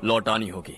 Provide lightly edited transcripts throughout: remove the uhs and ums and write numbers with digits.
लौटानी होगी।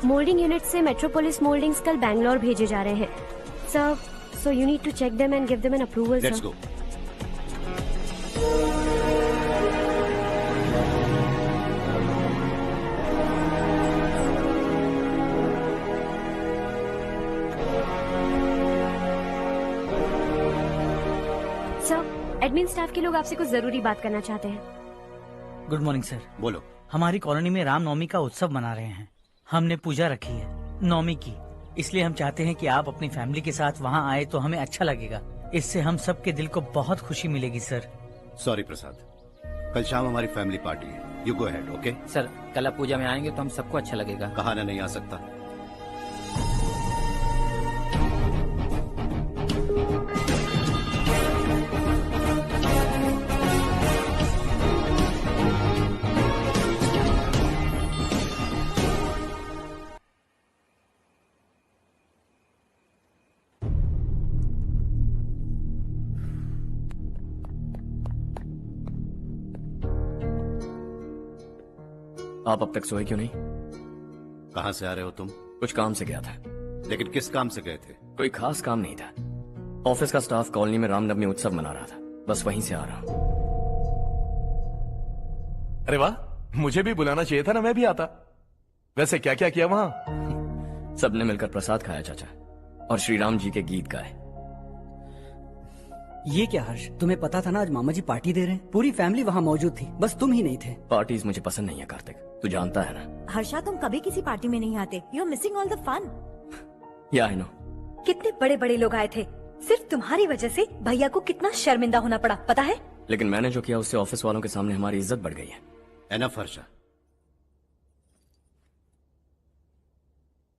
Moulding unit से metropolis mouldings कल बैंगलोर भेजे जा रहे हैं sir, so you need to check them and give them an approval sir. Let's go. Sir, admin staff के लोग आपसे कुछ जरूरी बात करना चाहते हैं। Good morning sir. बोलो। हमारी कॉलोनी में रामनवमी का उत्सव मना रहे हैं। हमने पूजा रखी है नवमी की, इसलिए हम चाहते हैं कि आप अपनी फैमिली के साथ वहाँ आए तो हमें अच्छा लगेगा। इससे हम सबके दिल को बहुत खुशी मिलेगी सर। सॉरी प्रसाद, कल शाम हमारी फैमिली पार्टी है। You go ahead. Okay sir, कल आप पूजा में आएंगे तो हम सबको अच्छा लगेगा। कहा ना नहीं आ सकता। आप अब तक सोए क्यों नहीं? कहाँ से आ रहे हो तुम? कुछ काम से गया था। लेकिन किस काम से गए थे? कोई खास काम नहीं था। ऑफिस का स्टाफ कॉलोनी में रामनवमी उत्सव मना रहा था, बस वहीं से आ रहा हूँ। अरे वाह, मुझे भी बुलाना चाहिए था ना, मैं भी आता। वैसे क्या क्या किया वहाँ? सबने मिलकर प्रसाद खाया चाचा, और श्री राम जी के गीत गाए। ये क्या हर्ष, तुम्हें पता था ना आज मामा जी पार्टी दे रहे हैं? पूरी फैमिली वहाँ मौजूद थी, बस तुम ही नहीं थे। पार्टीज मुझे पसंद नहीं है कार्तिक, तू जानता है ना। हर्षा, तुम कभी किसी पार्टी में नहीं आते। You are missing all the fun. Yeah I no. कितने बड़े बड़े लोग आए थे, सिर्फ तुम्हारी वजह से भैया को कितना शर्मिंदा होना पड़ा, पता है? लेकिन मैंने जो किया उससे ऑफिस वालों के सामने हमारी इज्जत बढ़ गई है। Enough Harsha,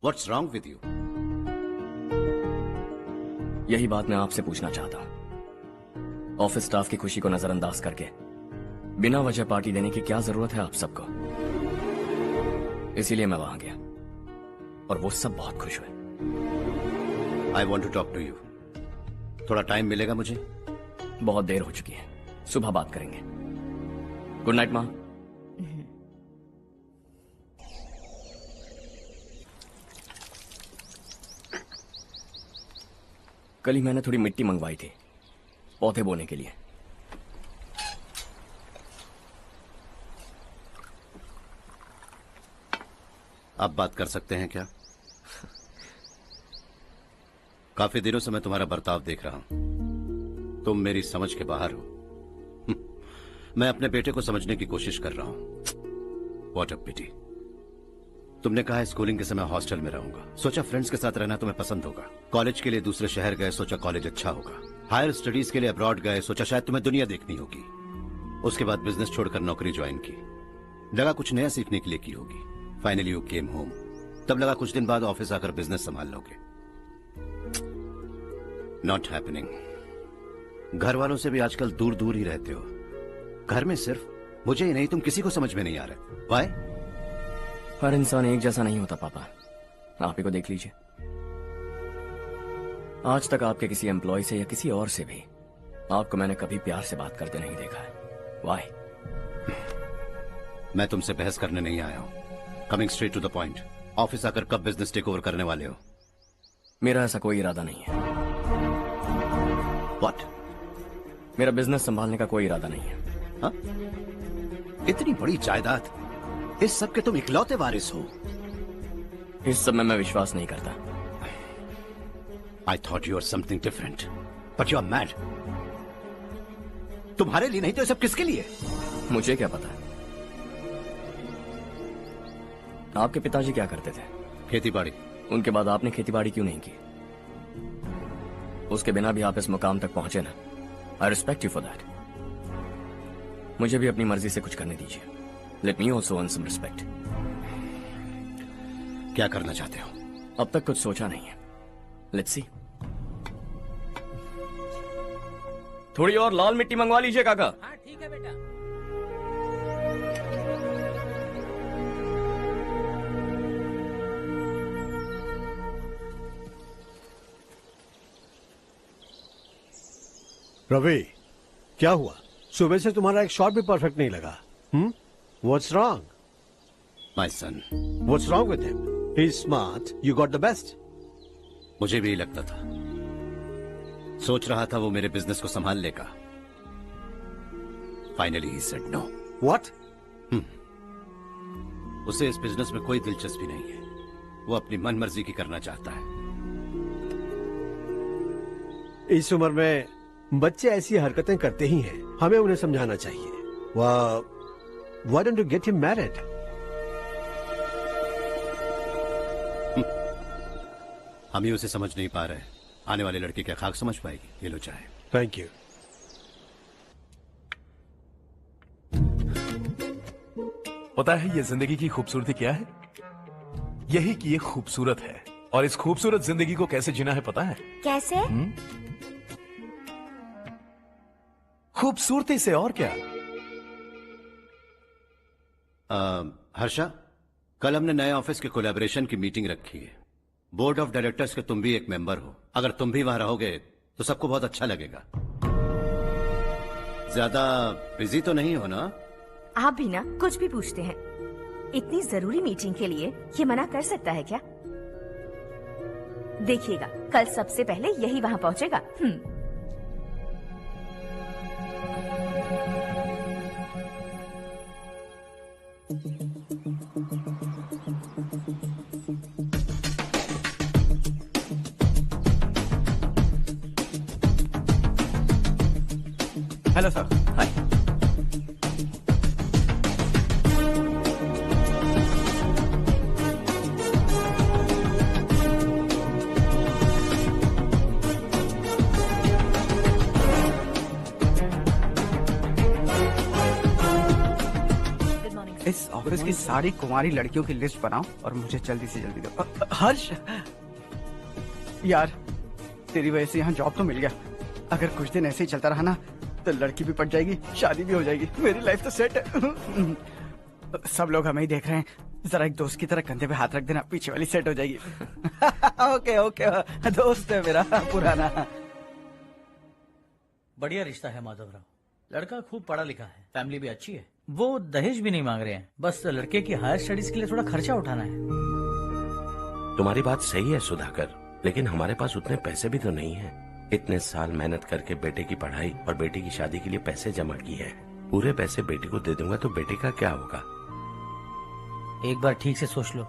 what's wrong with you? यही बात मैं आपसे पूछना चाहता हूँ। ऑफिस स्टाफ की खुशी को नजरअंदाज करके बिना वजह पार्टी देने की क्या जरूरत है आप सबको? इसीलिए मैं वहां गया और वो सब बहुत खुश हुए। I want to talk to you. थोड़ा टाइम मिलेगा मुझे? बहुत देर हो चुकी है, सुबह बात करेंगे। गुड नाइट माँ। कल ही मैंने थोड़ी मिट्टी मंगवाई थी पौधे बोने के लिए। आप बात कर सकते हैं क्या? काफी दिनों से मैं तुम्हारा बर्ताव देख रहा हूं। तुम मेरी समझ के बाहर हो। मैं अपने बेटे को समझने की कोशिश कर रहा हूं। व्हाट अ पिटी। तुमने कहा स्कूलिंग के समय हॉस्टल में रहूंगा, सोचा फ्रेंड्स के साथ रहना तुम्हें पसंद होगा। कॉलेज के लिए दूसरे शहर गए, सोचा कॉलेज अच्छा होगा। हायर स्टडीज के लिए अब्रॉड गए, सोचा शायद तुम्हें दुनिया देखनी होगी। उसके बाद बिजनेस छोड़कर नौकरी ज्वाइन की, लगा कुछ नया सीखने के लिए की होगी। फाइनली यू केम होम, तब लगा कुछ दिन बाद ऑफिस आकर बिजनेस संभाल लोगे। Not happening. घर वालों से भी आजकल दूर दूर ही रहते हो। घर में सिर्फ मुझे ही नहीं, तुम किसी को समझ में नहीं आ रहे। वाई? हर इंसान एक जैसा नहीं होता पापा, आप ही को देख लीजिए। आज तक आपके किसी एम्प्लॉय से या किसी और से भी आपको मैंने कभी प्यार से बात करते नहीं देखा है। वाई? मैं तुमसे बहस करने नहीं आया हूं। Coming straight to the point, office आकर कब बिजनेस टेक ओवर करने वाले हो? मेरा ऐसा कोई इरादा नहीं है। व्हाट? मेरा बिजनेस संभालने का कोई इरादा नहीं है। हा? इतनी बड़ी जायदाद, इस सब के तुम इकलौते वारिस हो। इस सब में मैं विश्वास नहीं करता। I thought you were something different, but you are mad. तुम्हारे लिए नहीं तो ये सब किसके लिए? मुझे क्या पता। आपके पिताजी क्या करते थे? खेतीबाड़ी। उनके बाद आपने खेतीबाड़ी क्यों नहीं की? उसके बिना भी आप इस मुकाम तक पहुंचे ना। I respect you for that. मुझे भी अपनी मर्जी से कुछ करने दीजिए. Let me also earn some respect. क्या करना चाहते हो? अब तक कुछ सोचा नहीं है. Let's see. थोड़ी और लाल मिट्टी मंगवा लीजिए काका. हाँ ठीक है बेटा. रवि, क्या हुआ? सुबह से तुम्हारा एक शॉट भी परफेक्ट नहीं लगा. What's wrong? My son. What's wrong with him? He's smart. You got the best. मुझे भी लगता था. सोच रहा था वो मेरे बिजनेस को संभाल लेगा. Finally he said no. What? उसे इस बिजनेस में कोई दिलचस्पी नहीं है. वो अपनी मनमर्जी की करना चाहता है. इस उम्र में बच्चे ऐसी हरकतें करते ही हैं. हमें उन्हें समझाना चाहिए. Why don't you get him married? हम ही उसे समझ नहीं पा रहे. आने वाली लड़की क्या खाक समझ पाएगी? ये लो चाहे. Thank you. पता है ये जिंदगी की खूबसूरती क्या है? यही कि ये खूबसूरत है. और इस खूबसूरत जिंदगी को कैसे जीना है पता है? कैसे? खूबसूरती से. और क्या? हर्षा, कल हमने नए ऑफिस के कोलैबोरेशन की मीटिंग रखी है. बोर्ड ऑफ डायरेक्टर्स के तुम भी एक मेंबर हो. अगर तुम भी वहां रहोगे तो सबको बहुत अच्छा लगेगा. ज्यादा बिजी तो नहीं हो ना? आप भी ना कुछ भी पूछते हैं. इतनी जरूरी मीटिंग के लिए ये मना कर सकता है क्या? देखिएगा कल सबसे पहले यही वहां पहुंचेगा. Hello sir. हाय. इस ऑफिस की सारी कुंवारी लड़कियों की लिस्ट बनाओ और मुझे जल्दी से जल्दी दो. हर्ष, यार तेरी वजह से यहाँ जॉब तो मिल गया. अगर कुछ दिन ऐसे ही चलता रहा ना तो लड़की भी पट जाएगी, शादी भी हो जाएगी. मेरी लाइफ तो सेट है. सब लोग हमें ही देख रहे हैं. जरा एक दोस्त की तरह कंधे पे हाथ रख देना, पीछे वाली सेट हो जाएगी. ओके ओके, दोस्त है मेरा पुराना. बढ़िया रिश्ता है माधवराव. लड़का खूब पढ़ा लिखा है, फैमिली भी अच्छी है. वो दहेज भी नहीं मांग रहे हैं. बस लड़के की हायर स्टडीज के लिए थोड़ा खर्चा उठाना है. तुम्हारी बात सही है सुधाकर, लेकिन हमारे पास उतने पैसे भी तो नहीं है. इतने साल मेहनत करके बेटे की पढ़ाई और बेटे की शादी के लिए पैसे जमा किए हैं. पूरे पैसे बेटे को दे दूंगा तो बेटे का क्या होगा? एक बार ठीक से सोच लो.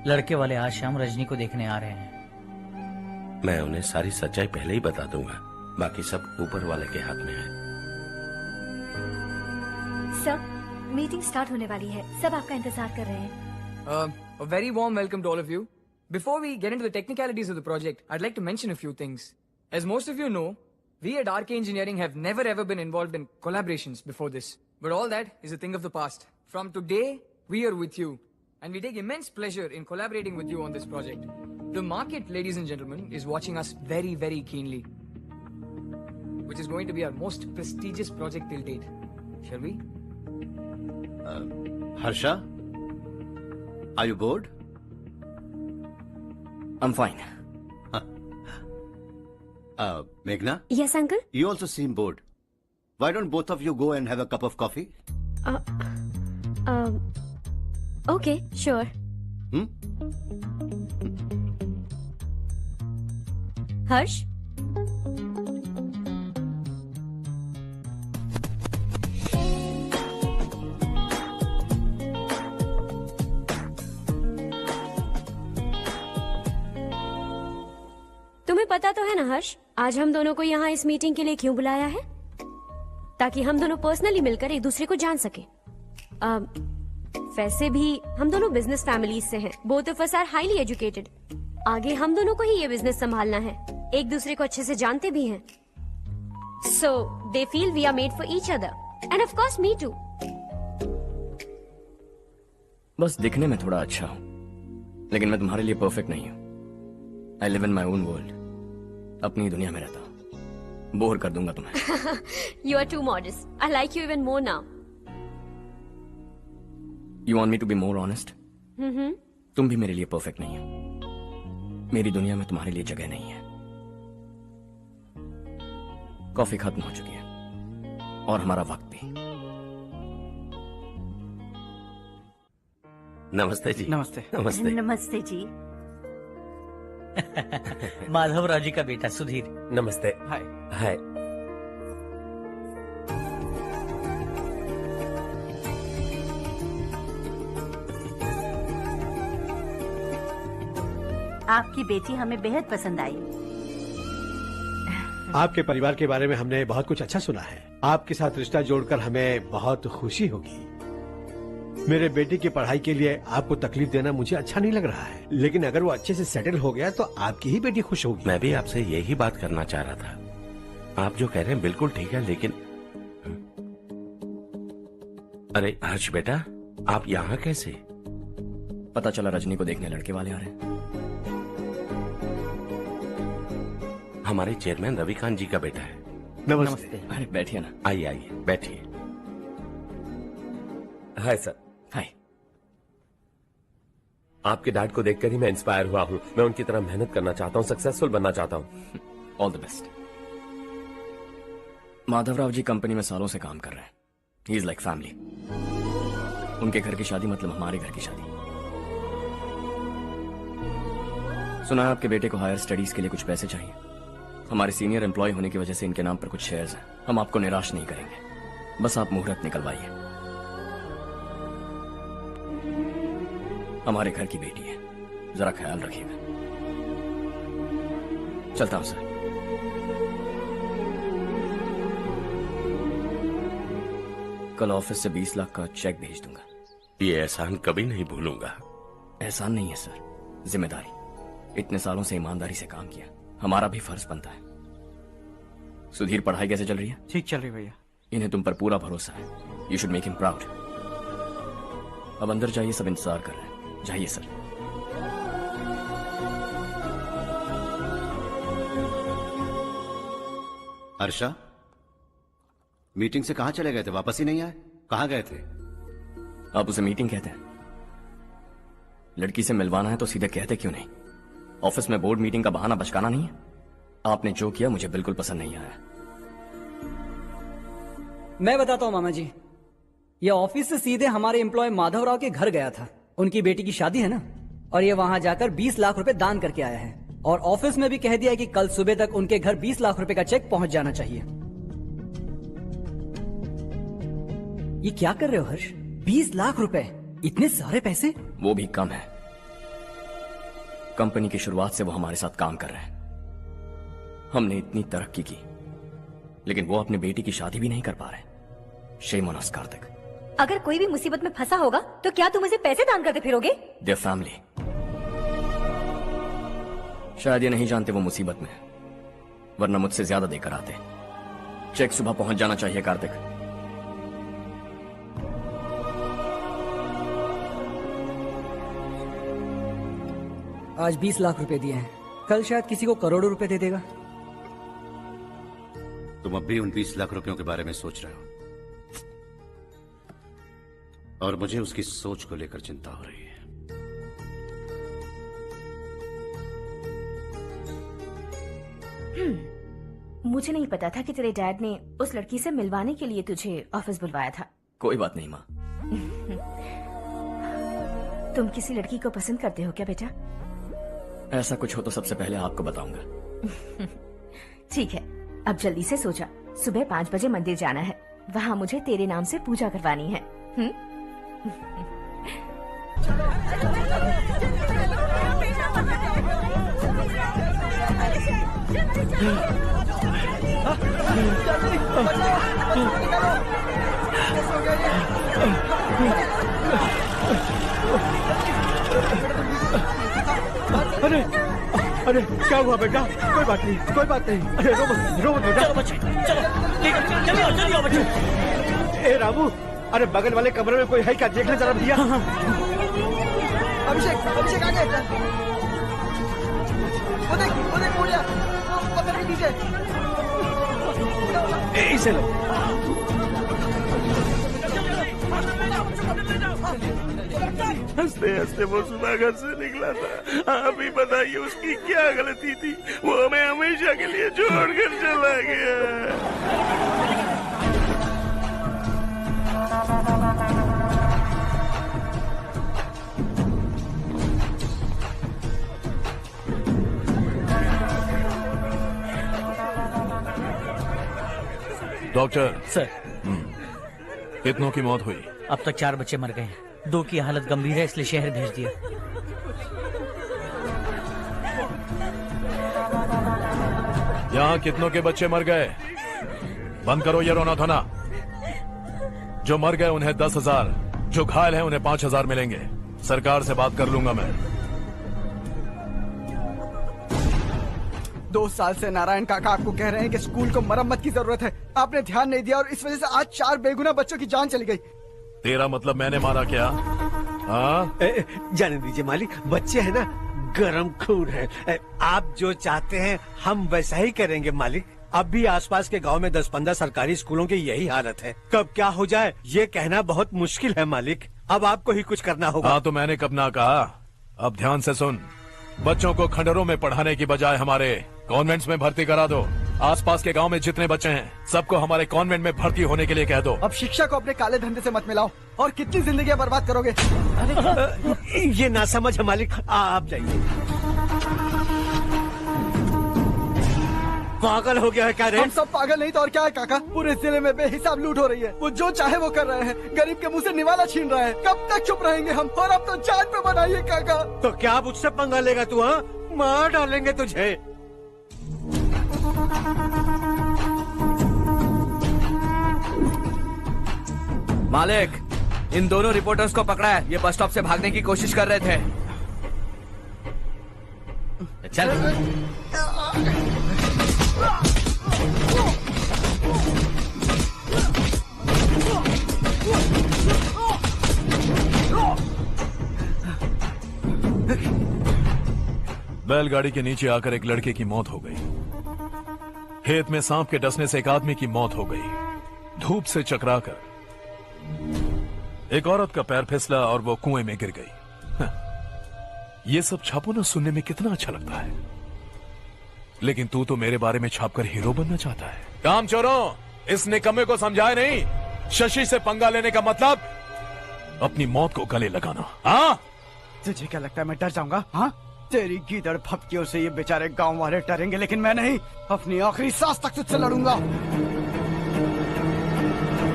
लड़के वाले आज शाम रजनी को देखने आ रहे हैं. मैं उन्हें सारी सच्चाई पहले ही बता दूंगा. बाकी सब ऊपर वाले के हाथ में है. सर, मीटिंग स्टार्ट होने वाली है. सब आपका इंतजार कर रहे हैं. A very warm welcome to all of you. Before we get into the technicalities of the project, I'd like to mention a few things. As most of you know, we at RK Engineering have never ever been involved in collaborations before this. But all that is a thing of the past. From today, we are with you. And we take immense pleasure in collaborating with you on this project. The market, ladies and gentlemen, is watching us very, very keenly. Which is going to be our most prestigious project till date. Shall we? Harsha, are you bored? I'm fine. Meghna? Yes, uncle? You also seem bored. Why don't both of you go and have a cup of coffee? Okay, sure. Harsh? तुम्हें पता तो है ना हर्ष, आज हम दोनों को यहाँ इस मीटिंग के लिए क्यों बुलाया है? ताकि हम दोनों पर्सनली मिलकर एक दूसरे को जान सके. वैसे भी हम दोनों बिजनेस फैमिलीज से हैं. Both of us are highly educated. आगे हम दोनों को ही ये बिजनेस संभालना है. एक दूसरे को अच्छे से जानते भी हैं. So they feel we are made for each other. And of course me too. बस दिखने में थोड़ा अच्छा हूं, लेकिन मैं तुम्हारे लिए परफेक्ट नहीं हूं। I live in my own world, अपनी दुनिया में रहता हूं। बोर कर दूंगा तुम्हें। You are too modest. I like you even more now. You want me to be more honest? तुम भी मेरे लिए परफेक्ट नहीं हो। मेरी दुनिया में तुम्हारे लिए जगह नहीं है। कॉफी खत्म हो चुकी है और हमारा वक्त भी। नमस्ते जी। नमस्ते। नमस्ते। नमस्ते जी। माधवराव जी का बेटा सुधीर। नमस्ते। हाय। हाय। आपकी बेटी हमें बेहद पसंद आई। आपके परिवार के बारे में हमने बहुत कुछ अच्छा सुना है। आपके साथ रिश्ता जोड़कर हमें बहुत खुशी होगी। मेरे बेटे की पढ़ाई के लिए आपको तकलीफ देना मुझे अच्छा नहीं लग रहा है, लेकिन अगर वो अच्छे से सेटल हो गया तो आपकी ही बेटी खुश होगी। मैं भी आपसे यही बात करना चाह रहा था। आप जो कह रहे हैं बिल्कुल ठीक है, लेकिन अरे हर्ष बेटा, आप यहाँ कैसे? पता चला रजनी को देखने लड़के वाले आ रहे हैं। हमारे चेयरमैन रविकांत जी का बेटा है। नमस्ते। अरे बैठिए ना। आइए आइए बैठिए। Hi sir. हाय। आपके डैड को देखकर ही मैं इंस्पायर हुआ हूँ। मैं उनकी तरह मेहनत करना चाहता हूँ, सक्सेसफुल बनना चाहता हूँ। All the best. Madhavrao ji company में सालों से काम कर रहे हैं। He is like family. उनके घर की शादी मतलब हमारे घर की शादी। सुना है आपके बेटे को हायर स्टडीज के लिए कुछ पैसे चाहिए। हमारे सीनियर एम्प्लॉय होने की वजह से इनके नाम पर कुछ शेयर्स हैं। हम आपको निराश नहीं करेंगे, बस आप मुहूर्त निकलवाइए। हमारे घर की बेटी है, जरा ख्याल रखिएगा। चलता हूं सर। कल ऑफिस से 20 लाख का चेक भेज दूंगा। ये एहसान कभी नहीं भूलूंगा। एहसान नहीं है सर, जिम्मेदारी। इतने सालों से ईमानदारी से काम किया, हमारा भी फर्ज बनता है। सुधीर, पढ़ाई कैसे चल रही है? ठीक चल रही भैया। इन्हें तुम पर पूरा भरोसा है। You should make him proud. अब अंदर जाइए, सब इंतजार कर रहे हैं। जाइए सर। हर्षा, मीटिंग से कहाँ चले गए थे? वापस ही नहीं आए? कहाँ गए थे? आप उसे मीटिंग कहते हैं? लड़की से मिलवाना है तो सीधे कहते क्यों नहीं? ऑफिस में बोर्ड मीटिंग का बहाना बचकाना नहीं है। आपने जो किया मुझे बिल्कुल पसंद नहीं आया। मैं बताता हूँ मामा जी, ये ऑफिस से सीधे हमारे एम्प्लॉय माधवराव के घर गया था। उनकी बेटी की शादी है ना, और ये वहां जाकर 20 लाख रुपए दान करके आया है। और ऑफिस में भी कह दिया है कि कल सुबह तक उनके घर 20 लाख रुपए का चेक पहुंच जाना चाहिए। ये क्या कर रहे हो हर्ष? 20 लाख रुपए, इतने सारे पैसे? वो भी कम है। कंपनी की शुरुआत से वो हमारे साथ काम कर रहे हैं। हमने इतनी तरक्की की, लेकिन वो अपनी बेटी की शादी भी नहीं कर पा रहे। Shame on us Kartik. अगर कोई भी मुसीबत में फंसा होगा तो क्या तुम उसे पैसे दान करते फिरोगे? Their family. शायद ये नहीं जानते वो मुसीबत में है, वरना मुझसे ज्यादा देकर आते। चेक सुबह पहुंच जाना चाहिए कार्तिक। आज 20 लाख रुपए दिए हैं, कल शायद किसी को करोड़ों रुपए दे देगा। तुम अब भी उन 20 लाख रुपयों के बारे में सोच रहे हो, और मुझे उसकी सोच को लेकर चिंता हो रही है। मुझे नहीं पता था कि तेरे डैड ने उस लड़की से मिलवाने के लिए तुझे ऑफिस बुलवाया था। कोई बात नहीं माँ। तुम किसी लड़की को पसंद करते हो क्या बेटा? ऐसा कुछ हो तो सबसे पहले आपको बताऊंगा। ठीक है, अब जल्दी से सो जा। सुबह 5 बजे मंदिर जाना है, वहाँ मुझे तेरे नाम से पूजा करवानी है। अरे अरे क्या हुआ बेटा? कोई बात नहीं, कोई बात नहीं। अरे रो मत बेटा। चलो बच्चे, चलो जल्दी आओ बच्चे। ए रामू, अरे बगल वाले कमरे में कोई है क्या? देखना जरा भैया। अभिषेक अभिषेक आ गए। वो देख मुड़िया, वो पत्थर के नीचे। इसे लो। हंसते हंसते वो सुबह घर से निकला था। आप ही बताइए उसकी क्या गलती थी? वो हमें हमेशा के लिए छोड़कर चला गया। डॉक्टर सर, कितनों की मौत हुई? अब तक 4 बच्चे मर गए हैं। 2 की हालत गंभीर है, इसलिए शहर भेज दिया। यहाँ कितनों के बच्चे मर गए? बंद करो ये रोना धोना। जो मर गए उन्हें 10,000, जो घायल हैं उन्हें 5,000 मिलेंगे। सरकार से बात कर लूंगा मैं। 2 साल से नारायण काका आपको कह रहे हैं कि स्कूल को मरम्मत की जरूरत है। आपने ध्यान नहीं दिया और इस वजह से आज 4 बेगुनाह बच्चों की जान चली गई। तेरा मतलब मैंने मारा क्या? हाँ, जाने दीजिए मालिक, बच्चे हैं ना, गरम खून है। आप जो चाहते हैं हम वैसा ही करेंगे मालिक। अब भी आसपास के गांव में 10-15 सरकारी स्कूलों की यही हालत है। कब क्या हो जाए ये कहना बहुत मुश्किल है मालिक। अब आपको ही कुछ करना होगा। हाँ, तो मैंने कब ना कहा। अब ध्यान से सुन, बच्चों को खंडरों में पढ़ाने की बजाय हमारे कॉन्वेंट्स में भर्ती करा दो। आसपास के गांव में जितने बच्चे हैं सबको हमारे कॉन्वेंट में भर्ती होने के लिए कह दो। अब शिक्षा को अपने काले धंधे से मत मिलाओ। और कितनी जिंदगियां बर्बाद करोगे? ये ना समझ है मालिक, आप जाइए। पागल हो गया है क्या रे? हम सब पागल नहीं तो और क्या है काका। पूरे जिले में बेहिसाब लूट हो रही है। वो जो चाहे वो कर रहे हैं। गरीब के मुंह से निवाला छीन रहा है। कब तक चुप रहेंगे हम? और अब तो जान पे बनाइए काका। तो क्या मुझसे पंगा लेगा तू? हाँ, मार डालेंगे तुझे। मालिक, इन दोनों रिपोर्टर्स को पकड़ा है। ये बस स्टॉप से भागने की कोशिश कर रहे थे। चल। बैलगाड़ी के नीचे आकर एक लड़के की मौत हो गई। खेत में सांप के डसने से एक आदमी की मौत हो गई। धूप से चकराकर एक औरत का पैर फिसला और वो कुएं में गिर गई। ये सब छापो ना, सुनने में कितना अच्छा लगता है। लेकिन तू तो मेरे बारे में छापकर हीरो बनना चाहता है। काम चोरों, इस निकम्मे को समझाए नहीं। शशि से पंगा लेने का मतलब अपनी मौत को गले लगाना। हाँ, तुझे क्या लगता है मैं डर जाऊंगा? हाँ, तेरी गीदड़ फपकियों से ये बेचारे गांव वाले डरेंगे, लेकिन मैं नहीं। अपनी आखिरी सांस तक तुझसे लड़ूंगा।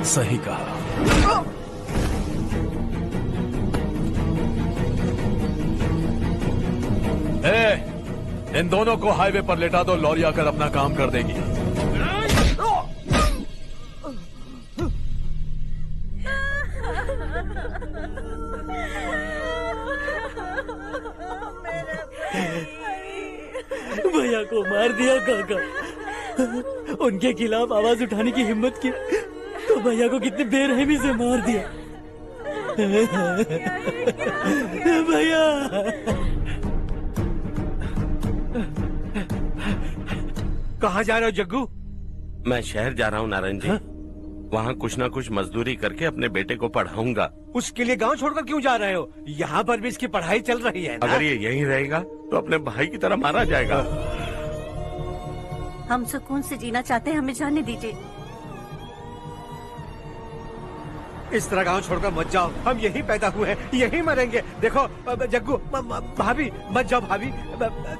सही कहा। इन दोनों को हाईवे पर लेटा दो। लॉरी आकर अपना काम कर देगी। भैया को मार दिया काका। उनके खिलाफ आवाज उठाने की हिम्मत की तो भैया को कितनी बेरहमी से मार दिया। भैया, कहाँ जा रहे हो जग्गू? मैं शहर जा रहा हूँ नारायण जी। वहाँ कुछ ना कुछ मजदूरी करके अपने बेटे को पढ़ाऊंगा। उसके लिए गांव छोड़कर क्यों जा रहे हो? यहाँ पर भी इसकी पढ़ाई चल रही है ना? अगर ये यहीं रहेगा तो अपने भाई की तरह मारा जाएगा। हम सुकून से जीना चाहते हैं, हमें जाने दीजिए। इस तरह गांव छोड़कर मत जाओ। हम यहीं पैदा हुए हैं, यहीं मरेंगे। देखो जग्गू, भाभी मत जाओ। भाभी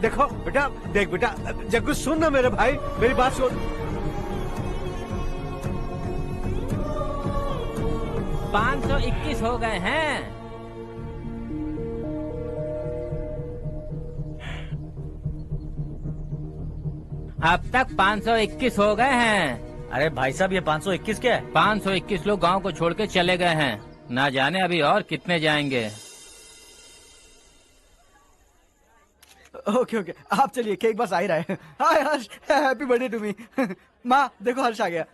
देखो बेटा, देख बेटा, जग्गू सुन ना मेरे भाई, मेरी बात सुन। 521 हो गए हैं। अब तक 521 हो गए हैं। अरे भाई साहब, ये 521 क्या है? 521 लोग गांव को छोड़ के चले गए हैं। ना जाने अभी और कितने जाएंगे। ओके ओके, आप चलिए, केक बस आ ही रहा है। हाय हर्ष, हैप्पी बर्थडे टू मी। माँ देखो, हर्ष आ गया।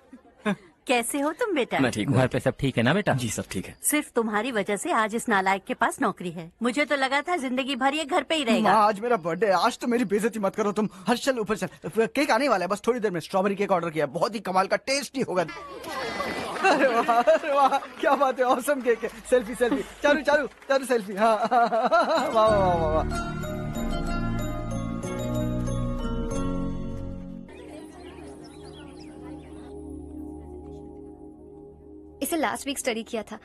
कैसे हो तुम बेटा? मैं ठीक हूँ। घर पे सब ठीक है ना बेटा? जी सब ठीक है। सिर्फ तुम्हारी वजह से आज इस नालायक के पास नौकरी है। मुझे तो लगा था जिंदगी भर ये घर पे ही रहेगा। माँ, आज मेरा बर्थडे है, आज तो मेरी बेइज्जती मत करो तुम। हर्ष चल ऊपर चल, केक आने वाला है बस थोड़ी देर में। स्ट्रॉबेरी केक ऑर्डर किया, बहुत ही कमाल का टेस्टी होगा। अरे वाह, क्या बात है, ऑसम केक है। Selfie selfie, Charu Charu Charu selfie. हाँ वाह वाह वाह वाह। इसे लास्ट वीक स्टडी किया था।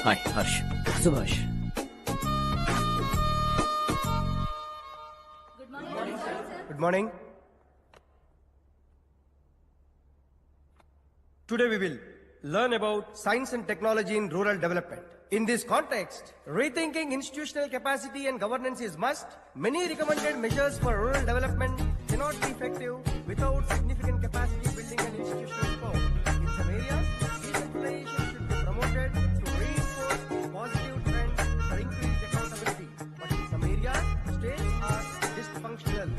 हाय हर्ष। Subhash. Good morning. Today we will learn about science and technology in rural development. In this context, rethinking institutional capacity and governance is must. Many recommended measures for rural development cannot be effective without significant capacity building and institutional support. In some areas, decentralization should be promoted to reinforce positive trends for increased accountability. But in some areas, states are dysfunctional.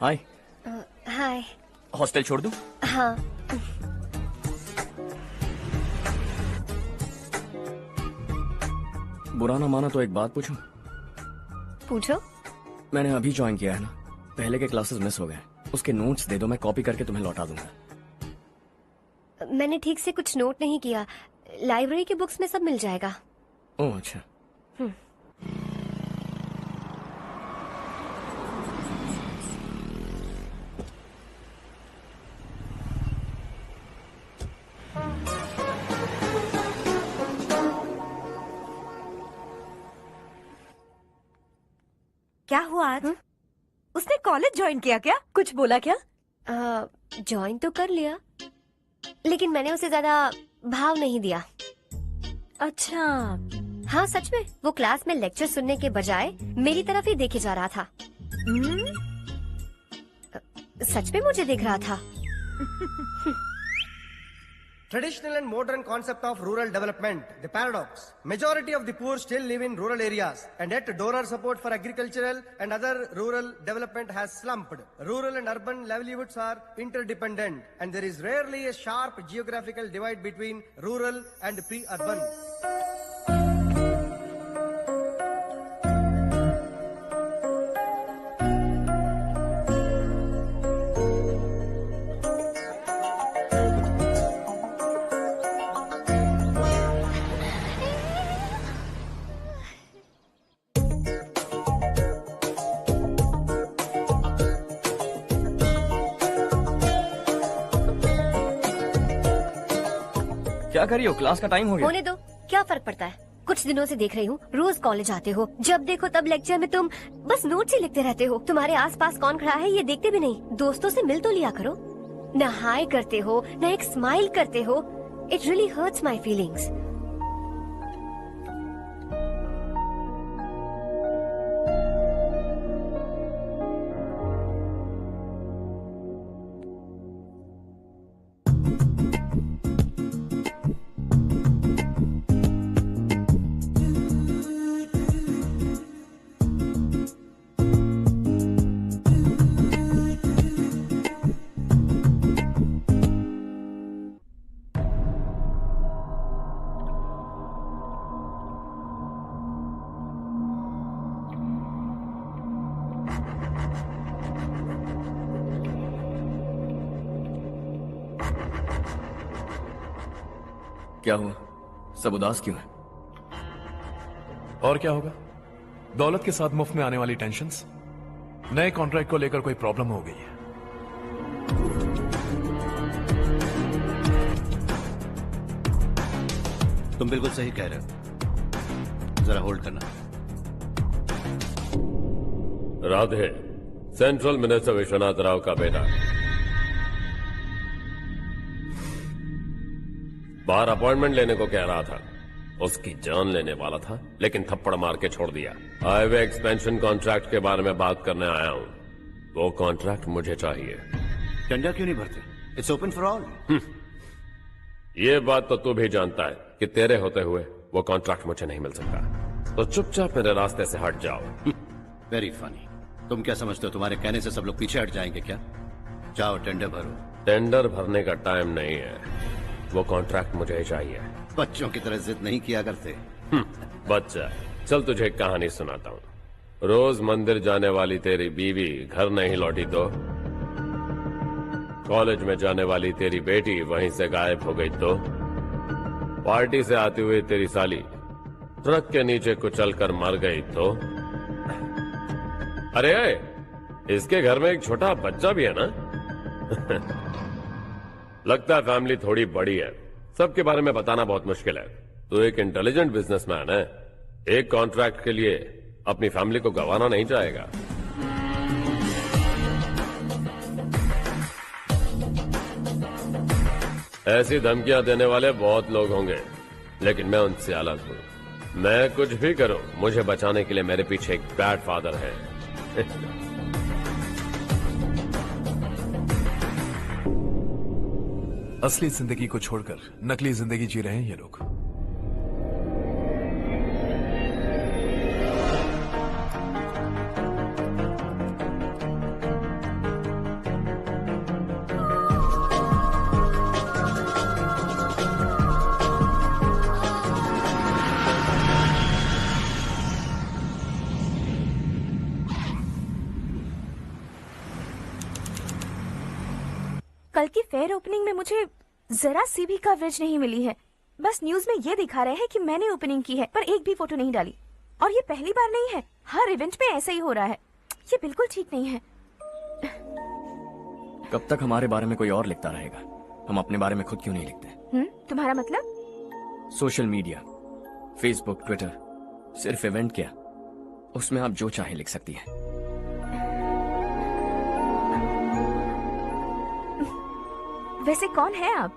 Hi. Hi. Hostel छोड़ दूं? हाँ। बुरा ना माना तो एक बात पूछूं? पूछो। मैंने अभी ज्वाइन किया है ना, पहले के क्लासेस मिस हो गए। उसके नोट्स दे दो, मैं कॉपी करके तुम्हें लौटा दूंगा। मैंने ठीक से कुछ नोट नहीं किया। लाइब्रेरी के बुक्स में सब मिल जाएगा। ओह अच्छा। क्या हुआ आज? उसने कॉलेज ज्वाइन किया क्या? कुछ बोला क्या? ज्वाइन तो कर लिया, लेकिन मैंने उसे ज्यादा भाव नहीं दिया। अच्छा। हाँ सच में, वो क्लास में लेक्चर सुनने के बजाय मेरी तरफ ही देखे जा रहा था। सच में मुझे देख रहा था। Traditional and modern concept of rural development, the paradox. Majority of the poor still live in rural areas, and yet donor support for agricultural and other rural development has slumped. Rural and urban livelihoods are interdependent, and there is rarely a sharp geographical divide between rural and pre-urban. क्या कर रही हो? Class का time हो गया। होने दो, क्या फर्क पड़ता है। कुछ दिनों से देख रही हूँ, रोज कॉलेज आते हो, जब देखो तब लेक्चर में तुम बस नोट्स ही लिखते रहते हो। तुम्हारे आसपास कौन खड़ा है ये देखते भी नहीं। दोस्तों से मिल तो लिया करो। न हाय करते हो, न एक स्माइल करते हो। It really hurts my feelings. क्या हुआ? सब उदास क्यों है? और क्या होगा? दौलत के साथ मुफ्त में आने वाली टेंशन्स। नए कॉन्ट्रैक्ट को लेकर कोई प्रॉब्लम हो गई है। तुम बिल्कुल सही कह रहे हो, जरा होल्ड करना। राधे, सेंट्रल मिनिस्टर विश्वनाथ राव का बेटा। बाहर अपॉइंटमेंट लेने को कह रहा था, उसकी जान लेने वाला था, लेकिन थप्पड़ मार के छोड़ दिया। हाईवे एक्सपेंशन कॉन्ट्रैक्ट के बारे में बात करने आया हूँ। वो कॉन्ट्रैक्ट मुझे चाहिए। टेंडर क्यों नहीं भरते? It's open for all. ये बात तो तू भी जानता है कि तेरे होते हुए वो कॉन्ट्रैक्ट मुझे नहीं मिल सकता, तो चुपचाप मेरे रास्ते से हट जाओ। Very funny. तुम क्या समझते हो तुम्हारे कहने से सब लोग पीछे हट जाएंगे क्या? जाओ टेंडर भरो। टेंडर भरने का टाइम नहीं है, वो कॉन्ट्रैक्ट मुझे चाहिए। बच्चों की तरह जिद नहीं किया करते। बच्चा, चल तुझे एक कहानी सुनाता हूँ। रोज मंदिर जाने वाली तेरी बीवी घर नहीं लौटी तो, कॉलेज में जाने वाली तेरी बेटी वहीं से गायब हो गई तो, पार्टी से आती हुई तेरी साली ट्रक के नीचे कुचल कर मर गई तो। अरे इसके घर में एक छोटा बच्चा भी है ना। लगता है फैमिली थोड़ी बड़ी है, सबके बारे में बताना बहुत मुश्किल है। तो एक इंटेलिजेंट बिजनेसमैन है, एक कॉन्ट्रैक्ट के लिए अपनी फैमिली को गंवाना नहीं चाहेगा। ऐसी धमकियां देने वाले बहुत लोग होंगे, लेकिन मैं उनसे अलग हूं। मैं कुछ भी करूं, मुझे बचाने के लिए मेरे पीछे एक बैड फादर है। असली जिंदगी को छोड़कर नकली जिंदगी जी रहे हैं ये लोग। कल की फेयर ओपनिंग में मुझे जरा सी भी कवरेज नहीं मिली है। बस न्यूज में ये दिखा रहे हैं कि मैंने ओपनिंग की है, पर एक भी फोटो नहीं डाली। और ये पहली बार नहीं है, हर इवेंट में ऐसा ही हो रहा है। ये बिल्कुल ठीक नहीं है। कब तक हमारे बारे में कोई और लिखता रहेगा? हम अपने बारे में खुद क्यों नहीं लिखते? तुम्हारा मतलब? सोशल मीडिया, फेसबुक, ट्विटर, सिर्फ इवेंट क्या, उसमें आप जो चाहे लिख सकती हैं। वैसे कौन है आप?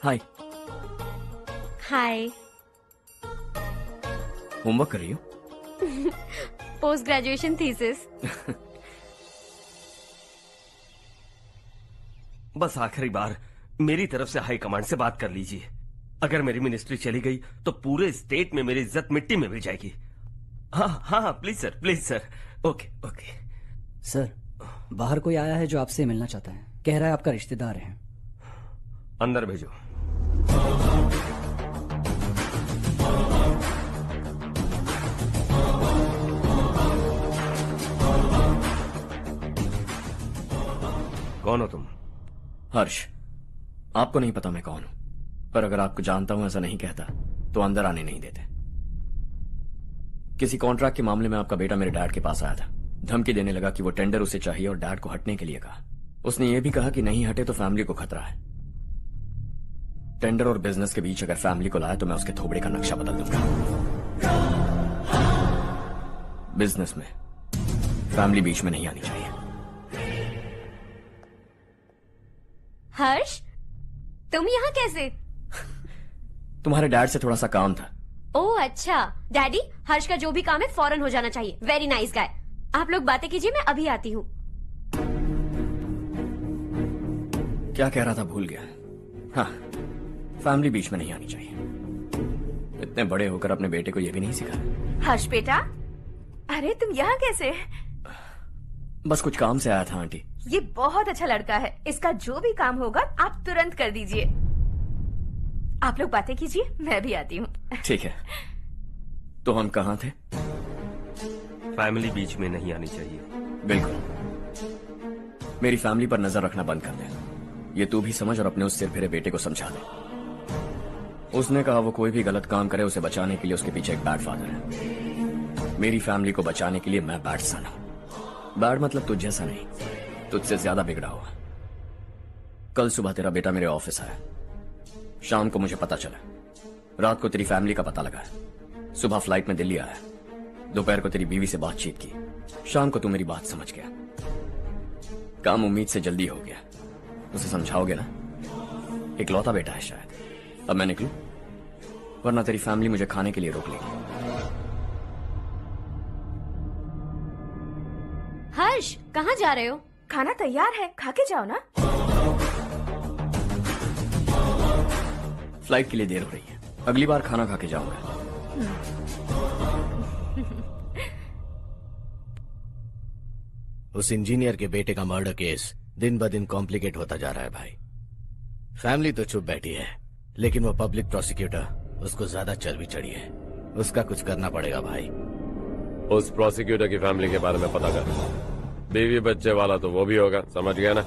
हाय। हाय। होमवर्क कर रही हो? Post graduation thesis. बस आखिरी बार मेरी तरफ से हाई कमांड से बात कर लीजिए। अगर मेरी मिनिस्ट्री चली गई तो पूरे स्टेट में मेरी इज्जत मिट्टी में मिल जाएगी। हाँ हाँ please sir, please sir. Okay okay sir, बाहर कोई आया है जो आपसे मिलना चाहता है। कह रहा है आपका रिश्तेदार है। अंदर भेजो। कौन हो तुम? हर्ष। आपको नहीं पता मैं कौन हूं, पर अगर आपको जानता हूं ऐसा नहीं कहता तो अंदर आने नहीं देते। किसी कॉन्ट्रैक्ट के मामले में आपका बेटा मेरे डैड के पास आया था, धमकी देने लगा कि वो टेंडर उसे चाहिए और डैड को हटने के लिए कहा। उसने ये भी कहा कि नहीं हटे तो फैमिली को खतरा है। टेंडर और बिजनेस के बीच अगर फैमिली को लाया तो मैं उसके थोबड़े का नक्शा बदल दूंगा। बिजनेस में फैमिली बीच में नहीं आनी चाहिए। हर्ष, तुम यहाँ कैसे? तुम्हारे डैड से थोड़ा सा काम था। ओह अच्छा। डैडी, हर्ष का जो भी काम है फौरन हो जाना चाहिए। Very nice guy. आप लोग बातें कीजिए, मैं अभी आती हूँ। क्या कह रहा था भूल गया। हाँ, फैमिली बीच में नहीं आनी चाहिए। इतने बड़े होकर अपने बेटे को यह भी नहीं सिखाया। हर्ष बेटा, अरे तुम यहाँ कैसे? बस कुछ काम से आया था आंटी। ये बहुत अच्छा लड़का है। इसका जो भी काम होगा आप तुरंत कर दीजिए। आप लोग बातें कीजिए, मैं भी आती हूँ। ठीक है। तो हम कहाँ थे? फैमिली बीच में नहीं आनी चाहिए। बिल्कुल। मेरी फैमिली पर नजर रखना बंद कर दे। ये तू भी समझ और अपने उस सिर फिरे बेटे को समझा दे। उसने कहा वो कोई भी गलत काम करे उसे बचाने के लिए उसके पीछे एक बैड फादर है। मेरी फैमिली को बचाने के लिए मैं बैड सन हूं। बैड मतलब तुझ जैसा नहीं, तुझसे ज्यादा बिगड़ा हुआ। कल सुबह तेरा बेटा मेरे ऑफिस आया। शाम को मुझे पता चला रात को तेरी फैमिली का पता लगा, सुबह फ्लाइट में दिल्ली आया, दोपहर को तेरी बीवी से बातचीत की, शाम को तू मेरी बात समझ गया। काम उम्मीद से जल्दी हो गया। उसे समझाओगे ना? इकलौता बेटा है शायद। अब मैं निकलूं, वरना तेरी फैमिली मुझे खाने के लिए रोक लेगी। हर्ष, कहाँ जा रहे हो? खाना तैयार है, खा के जाओ ना। फ्लाइट के लिए देर हो रही है, अगली बार खाना खा के जाऊंगा। उस इंजीनियर के बेटे का मर्डर केस दिन ब दिन कॉम्प्लिकेट होता जा रहा है भाई। फैमिली तो चुप बैठी है, लेकिन वो पब्लिक प्रोसिक्यूटर, उसको ज्यादा चर्बी चढ़ी है। उसका कुछ करना पड़ेगा भाई। उस प्रोसिक्यूटर की फैमिली के बारे में पता कर। बीवी बच्चे वाला तो वो भी होगा, समझ गया ना?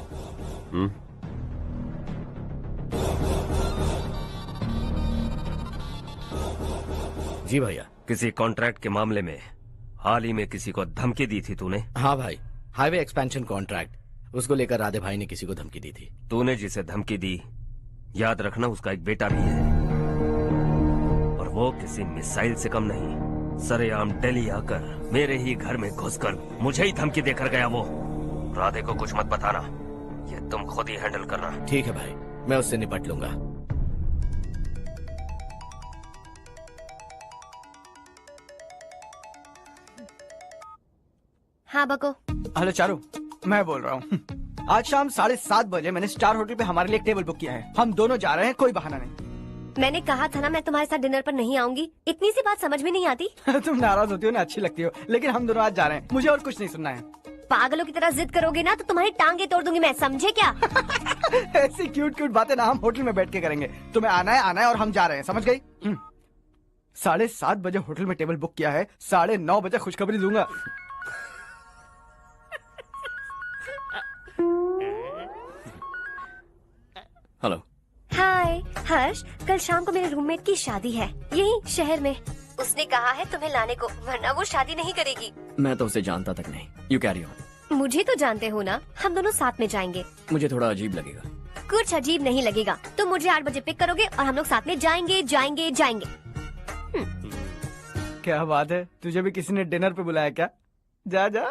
जी भैया। किसी कॉन्ट्रैक्ट के मामले में हाल ही में किसी को धमकी दी थी तूने? हाँ भाई, हाईवे एक्सपेंशन कॉन्ट्रैक्ट, उसको लेकर राधे भाई ने किसी को धमकी दी थी। तूने जिसे धमकी दी, याद रखना उसका एक बेटा भी है, और वो किसी मिसाइल से कम नहीं। सरेआम दिल्ली आकर मेरे ही घर में घुसकर मुझे ही धमकी देकर गया वो। राधे को कुछ मत बताना, ये तुम खुद ही हैंडल करना। ठीक है भाई, मैं उससे निपट लूंगा। हाँ बको। हेलो चारू, मैं बोल रहा हूँ। आज शाम 7:30 बजे मैंने स्टार होटल पे हमारे लिए एक टेबल बुक किया है। हम दोनों जा रहे हैं, कोई बहाना नहीं। मैंने कहा था ना मैं तुम्हारे साथ डिनर पर नहीं आऊंगी। इतनी सी बात समझ में नहीं आती? तुम नाराज होती हो ना, अच्छी लगती हो, लेकिन हम दोनों आज जा रहे हैं। मुझे और कुछ नहीं सुनना है। पागलों की तरह जिद करोगे ना तो तुम्हारी टांगे तोड़ दूंगी मैं, समझे क्या? ऐसी क्यूट क्यूट बातें ना हम होटल में बैठ के करेंगे। तुम्हें आना है और हम जा रहे हैं, समझ गई? 7:30 बजे होटल में टेबल बुक किया है, 9:30 बजे खुशखबरी दूंगा। हेलो। हाय हर्ष, कल शाम को मेरे रूममेट की शादी है यही शहर में। उसने कहा है तुम्हें लाने को, वरना वो शादी नहीं करेगी। मैं तो उसे जानता तक नहीं। You carry on. मुझे तो जानते हो ना, हम दोनों साथ में जाएंगे। मुझे थोड़ा अजीब लगेगा। कुछ अजीब नहीं लगेगा। तुम मुझे 8 बजे पिक करोगे और हम लोग साथ में जाएंगे जाएंगे जाएंगे। क्या बात है, तुझे भी किसी ने डिनर पे बुलाया क्या? जा जा।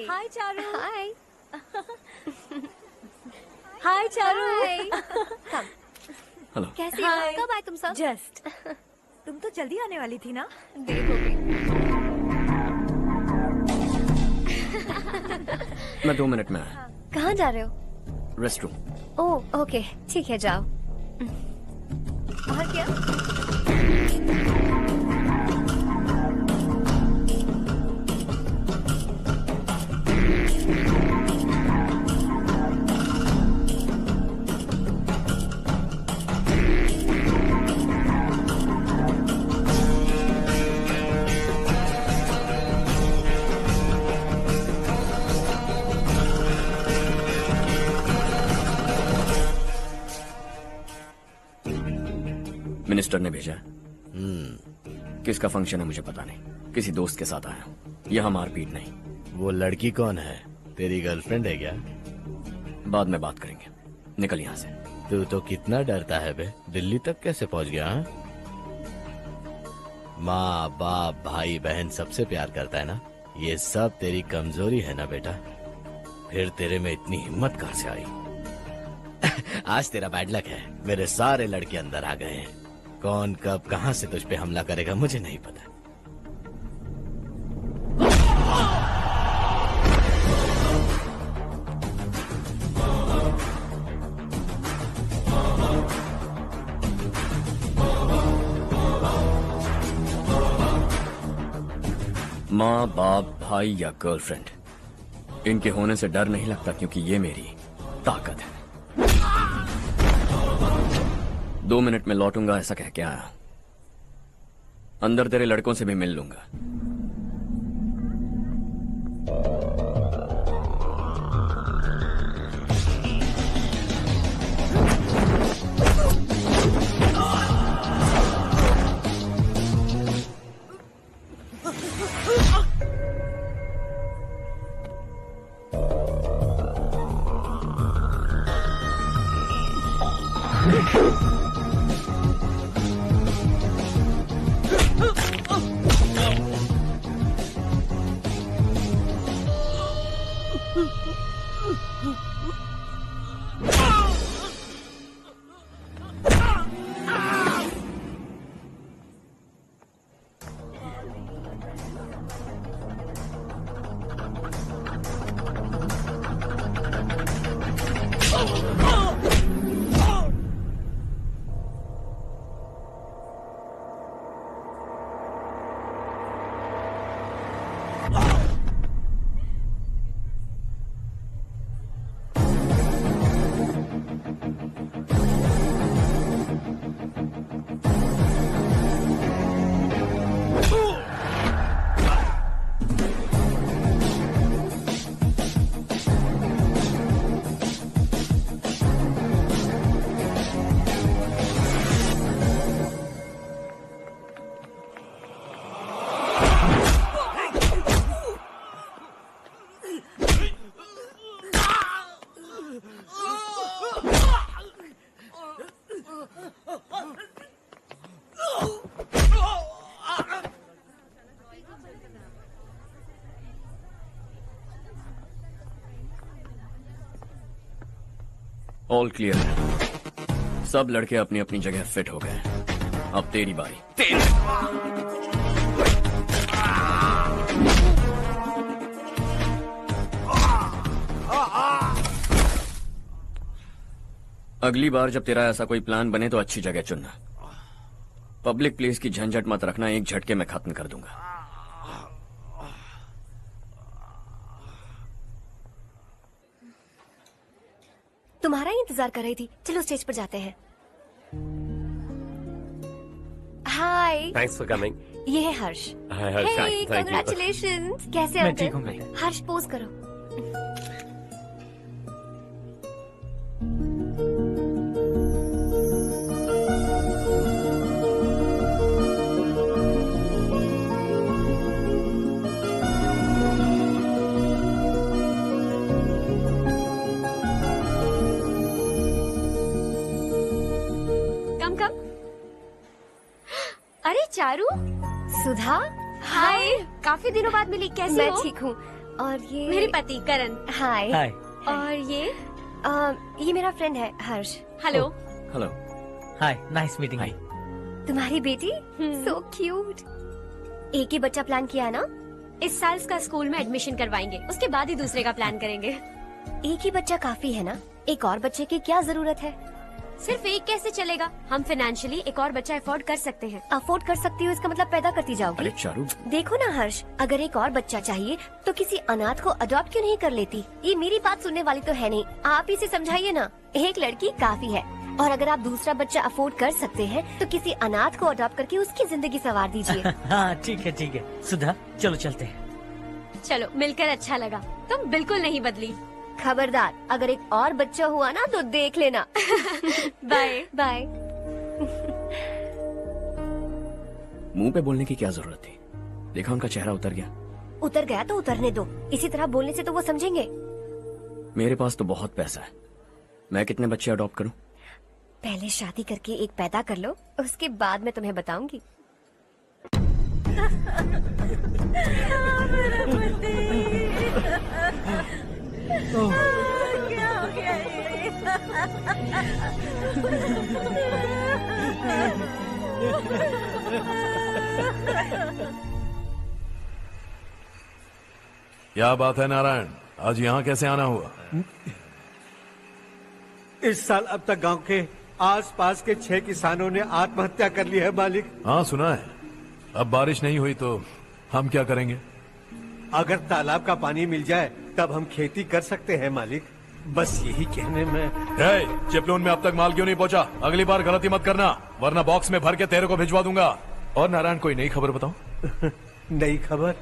हाय चारू। हाय। हाय चारू। हेलो। कैसी हो? कब आए तुम सब? जस्ट। तुम तो जल्दी आने वाली थी ना? देर हो गई। मैं 2 मिनट में आया। कहाँ जा रहे हो? Rest room. ओह ओके, ठीक है जाओ। और क्या? मिनिस्टर ने भेजा। किसका फंक्शन है मुझे पता नहीं, किसी दोस्त के साथ आया हूँ। यहाँ मारपीट नहीं। वो लड़की कौन है? तेरी गर्लफ्रेंड है क्या? बाद में बात करेंगे, निकल यहाँ से। तू तो कितना डरता है बे, दिल्ली तक कैसे पहुँच गया? हाँ? माँ बाप भाई बहन सबसे प्यार करता है ना, ये सब तेरी कमजोरी है ना बेटा। फिर तेरे में इतनी हिम्मत कहाँ से आई? आज तेरा बैड लक है, मेरे सारे लड़के अंदर आ गए हैं। कौन कब कहां से तुझ पे हमला करेगा मुझे नहीं पता। माँ बाप भाई या गर्लफ्रेंड, इनके होने से डर नहीं लगता क्योंकि ये मेरी ताकत है। 2 मिनट में लौटूंगा ऐसा कह के आया। अंदर तेरे लड़कों से भी मिल लूंगा। ऑल क्लियर है। सब लड़के अपनी अपनी जगह फिट हो गए। अब तेरी बारी। अगली बार जब तेरा ऐसा कोई प्लान बने तो अच्छी जगह चुनना। पब्लिक प्लेस की झंझट मत रखना, एक झटके में खत्म कर दूंगा। तुम्हारा ही इंतजार कर रही थी। चलो स्टेज पर जाते हैं। हाय। Thanks for coming. ये है Harsh. Hi Harsh, thank you. Congratulations. कैसे हो? मैं ठीक हूँ बेटा। हर्ष पोज करो। अरे चारू। सुधा। हाय। काफी दिनों बाद मिली, कैसी मैं हो? ठीक हूँ। और ये मेरे पति करण। हाय। हाय। और ये मेरा फ्रेंड है Harsh. Hello. Hello. Hi, nice meeting you. तुम्हारी बेटी सो क्यूट। एक ही बच्चा प्लान किया ना? इस साल इसका स्कूल में एडमिशन करवाएंगे, उसके बाद ही दूसरे का प्लान करेंगे। एक ही बच्चा काफी है ना? एक और बच्चे की क्या जरूरत है? सिर्फ एक कैसे चलेगा? हम फाइनेंशियली एक और बच्चा अफोर्ड कर सकते हैं। अफोर्ड कर सकती हो इसका मतलब पैदा करती जाओगी? अरे चारू, देखो ना हर्ष, अगर एक और बच्चा चाहिए तो किसी अनाथ को अडॉप्ट क्यों नहीं कर लेती? ये मेरी बात सुनने वाली तो है नहीं, आप ही से समझाइए ना। एक लड़की काफी है, और अगर आप दूसरा बच्चा अफोर्ड कर सकते हैं तो किसी अनाथ को अडॉप्ट करके उसकी जिंदगी संवार दीजिए। हाँ ठीक है ठीक है। सुधा चलो चलते हैं। चलो, मिलकर अच्छा लगा। तुम बिल्कुल नहीं बदली। खबरदार, अगर एक और बच्चा हुआ ना तो देख लेना। Bye bye. मुंह पे बोलने की क्या जरूरत थी? देखा उनका चेहरा उतर गया। उतर गया तो उतरने दो, इसी तरह बोलने से तो वो समझेंगे। मेरे पास तो बहुत पैसा है, मैं कितने बच्चे अडॉप्ट करूं? पहले शादी करके एक पैदा कर लो, उसके बाद मैं तुम्हें बताऊंगी। क्या हो गया क्या बात है नारायण, आज यहाँ कैसे आना हुआ? इस साल अब तक गांव के आसपास के 6 किसानों ने आत्महत्या कर ली है मालिक। हाँ सुना है। अब बारिश नहीं हुई तो हम क्या करेंगे? अगर तालाब का पानी मिल जाए तब हम खेती कर सकते हैं मालिक। बस यही कहने में। चिपलून में अब तक माल क्यों नहीं पहुंचा? अगली बार गलती मत करना, वरना बॉक्स में भर के तेरे को भिजवा दूंगा। और नारायण, कोई नई खबर बताओ। नई खबर?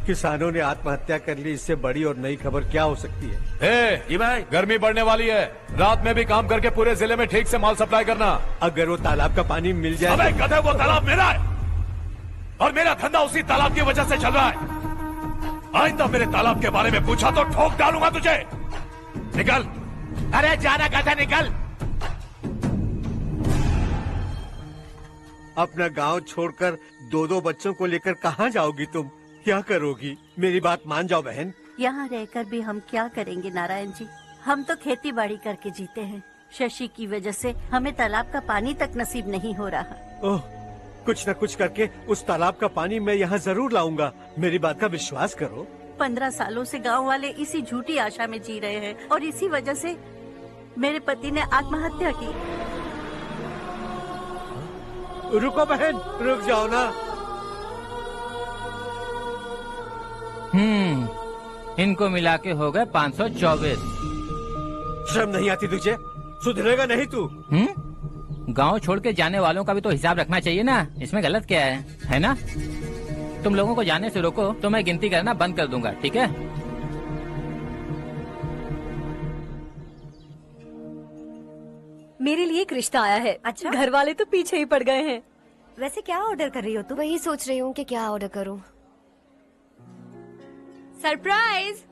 किसानों ने आत्महत्या कर ली, इससे बड़ी और नई खबर क्या हो सकती है? जी भाई, गर्मी बढ़ने वाली है, रात में भी काम करके पूरे जिले में ठीक से माल सप्लाई करना। अगर वो तालाब का पानी मिल जाए। अबे गधे, वो तालाब मेरा है और मेरा धंधा उसी तालाब की वजह से चल रहा है। आइंदा मेरे तालाब के बारे में पूछा तो ठोक डालूंगा तुझे। निकल। अरे जाना गधा, निकल। अपना गांव छोड़कर 2-2 बच्चों को लेकर कहाँ जाओगी तुम? क्या करोगी? मेरी बात मान जाओ बहन। यहाँ रहकर भी हम क्या करेंगे नारायण जी? हम तो खेती बाड़ी करके जीते हैं। शशि की वजह से हमें तालाब का पानी तक नसीब नहीं हो रहा। ओह, कुछ न कुछ करके उस तालाब का पानी मैं यहाँ जरूर लाऊंगा। मेरी बात का विश्वास करो। 15 सालों से गांव वाले इसी झूठी आशा में जी रहे हैं और इसी वजह से मेरे पति ने आत्महत्या की। रुको बहन, रुक जाओ ना। इनको मिला के हो गए 524। शर्म नहीं आती तुझे? सुधरेगा नहीं तू? गांव छोड़ के जाने वालों का भी तो हिसाब रखना चाहिए ना। इसमें गलत क्या है ना? तुम लोगों को जाने से रोको तो मैं गिनती करना बंद कर दूंगा, ठीक है? मेरे लिए एक रिश्ता आया है। अच्छा? घर वाले तो पीछे ही पड़ गए हैं। वैसे क्या ऑर्डर कर रही हो तुम? वही सोच रही हूँ कि क्या ऑर्डर करूँ। सरप्राइज!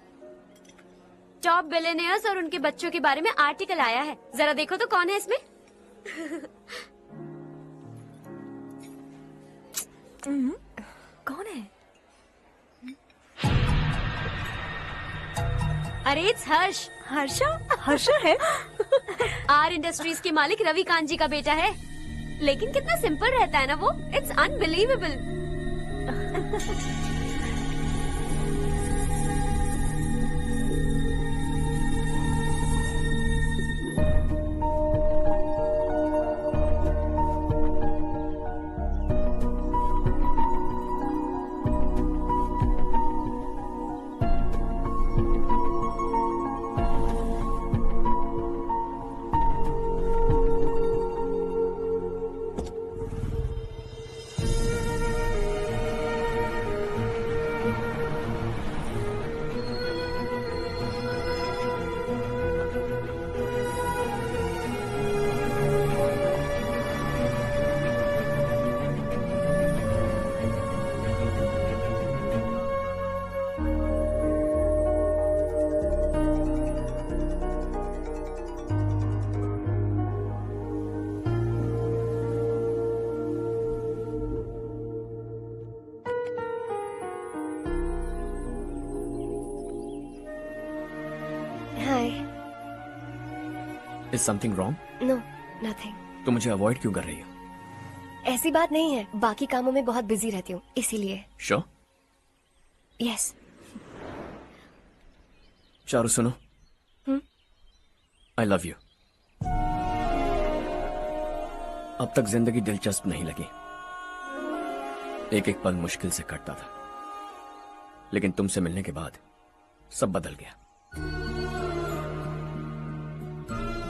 टॉप बिलियनियर्स और उनके बच्चों के बारे में आर्टिकल आया है। जरा देखो तो कौन है इसमें। कौन है? अरे इट्स हर्ष। हर्षा है? आर इंडस्ट्रीज के मालिक रवि कांत जी का बेटा है। लेकिन कितना सिंपल रहता है ना वो। It's unbelievable. Is something wrong? No, nothing. तो मुझे अवॉइड क्यों कर रही हो? ऐसी बात नहीं है, बाकी कामों में बहुत बिजी रहती हूँ इसीलिए। श्योर? यस। चारू सुनो। I love you. अब तक जिंदगी दिलचस्प नहीं लगी। एक एक पल मुश्किल से कटता था, लेकिन तुमसे मिलने के बाद सब बदल गया।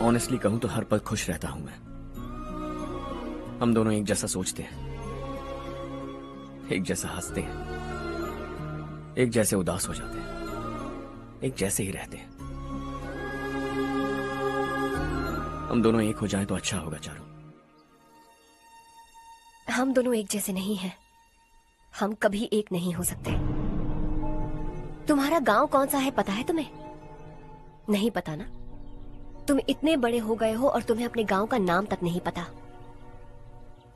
ऑनेस्टली कहूं तो हर पल खुश रहता हूं मैं। हम दोनों एक जैसा सोचते हैं, एक जैसा हंसते हैं, एक जैसे उदास हो जाते हैं, एक जैसे ही रहते हैं। हम दोनों एक हो जाएं तो अच्छा होगा चारू। हम दोनों एक जैसे नहीं हैं। हम कभी एक नहीं हो सकते। तुम्हारा गांव कौन सा है पता है तुम्हें? नहीं पता ना? तुम इतने बड़े हो गए हो और तुम्हें अपने गांव का नाम तक नहीं पता।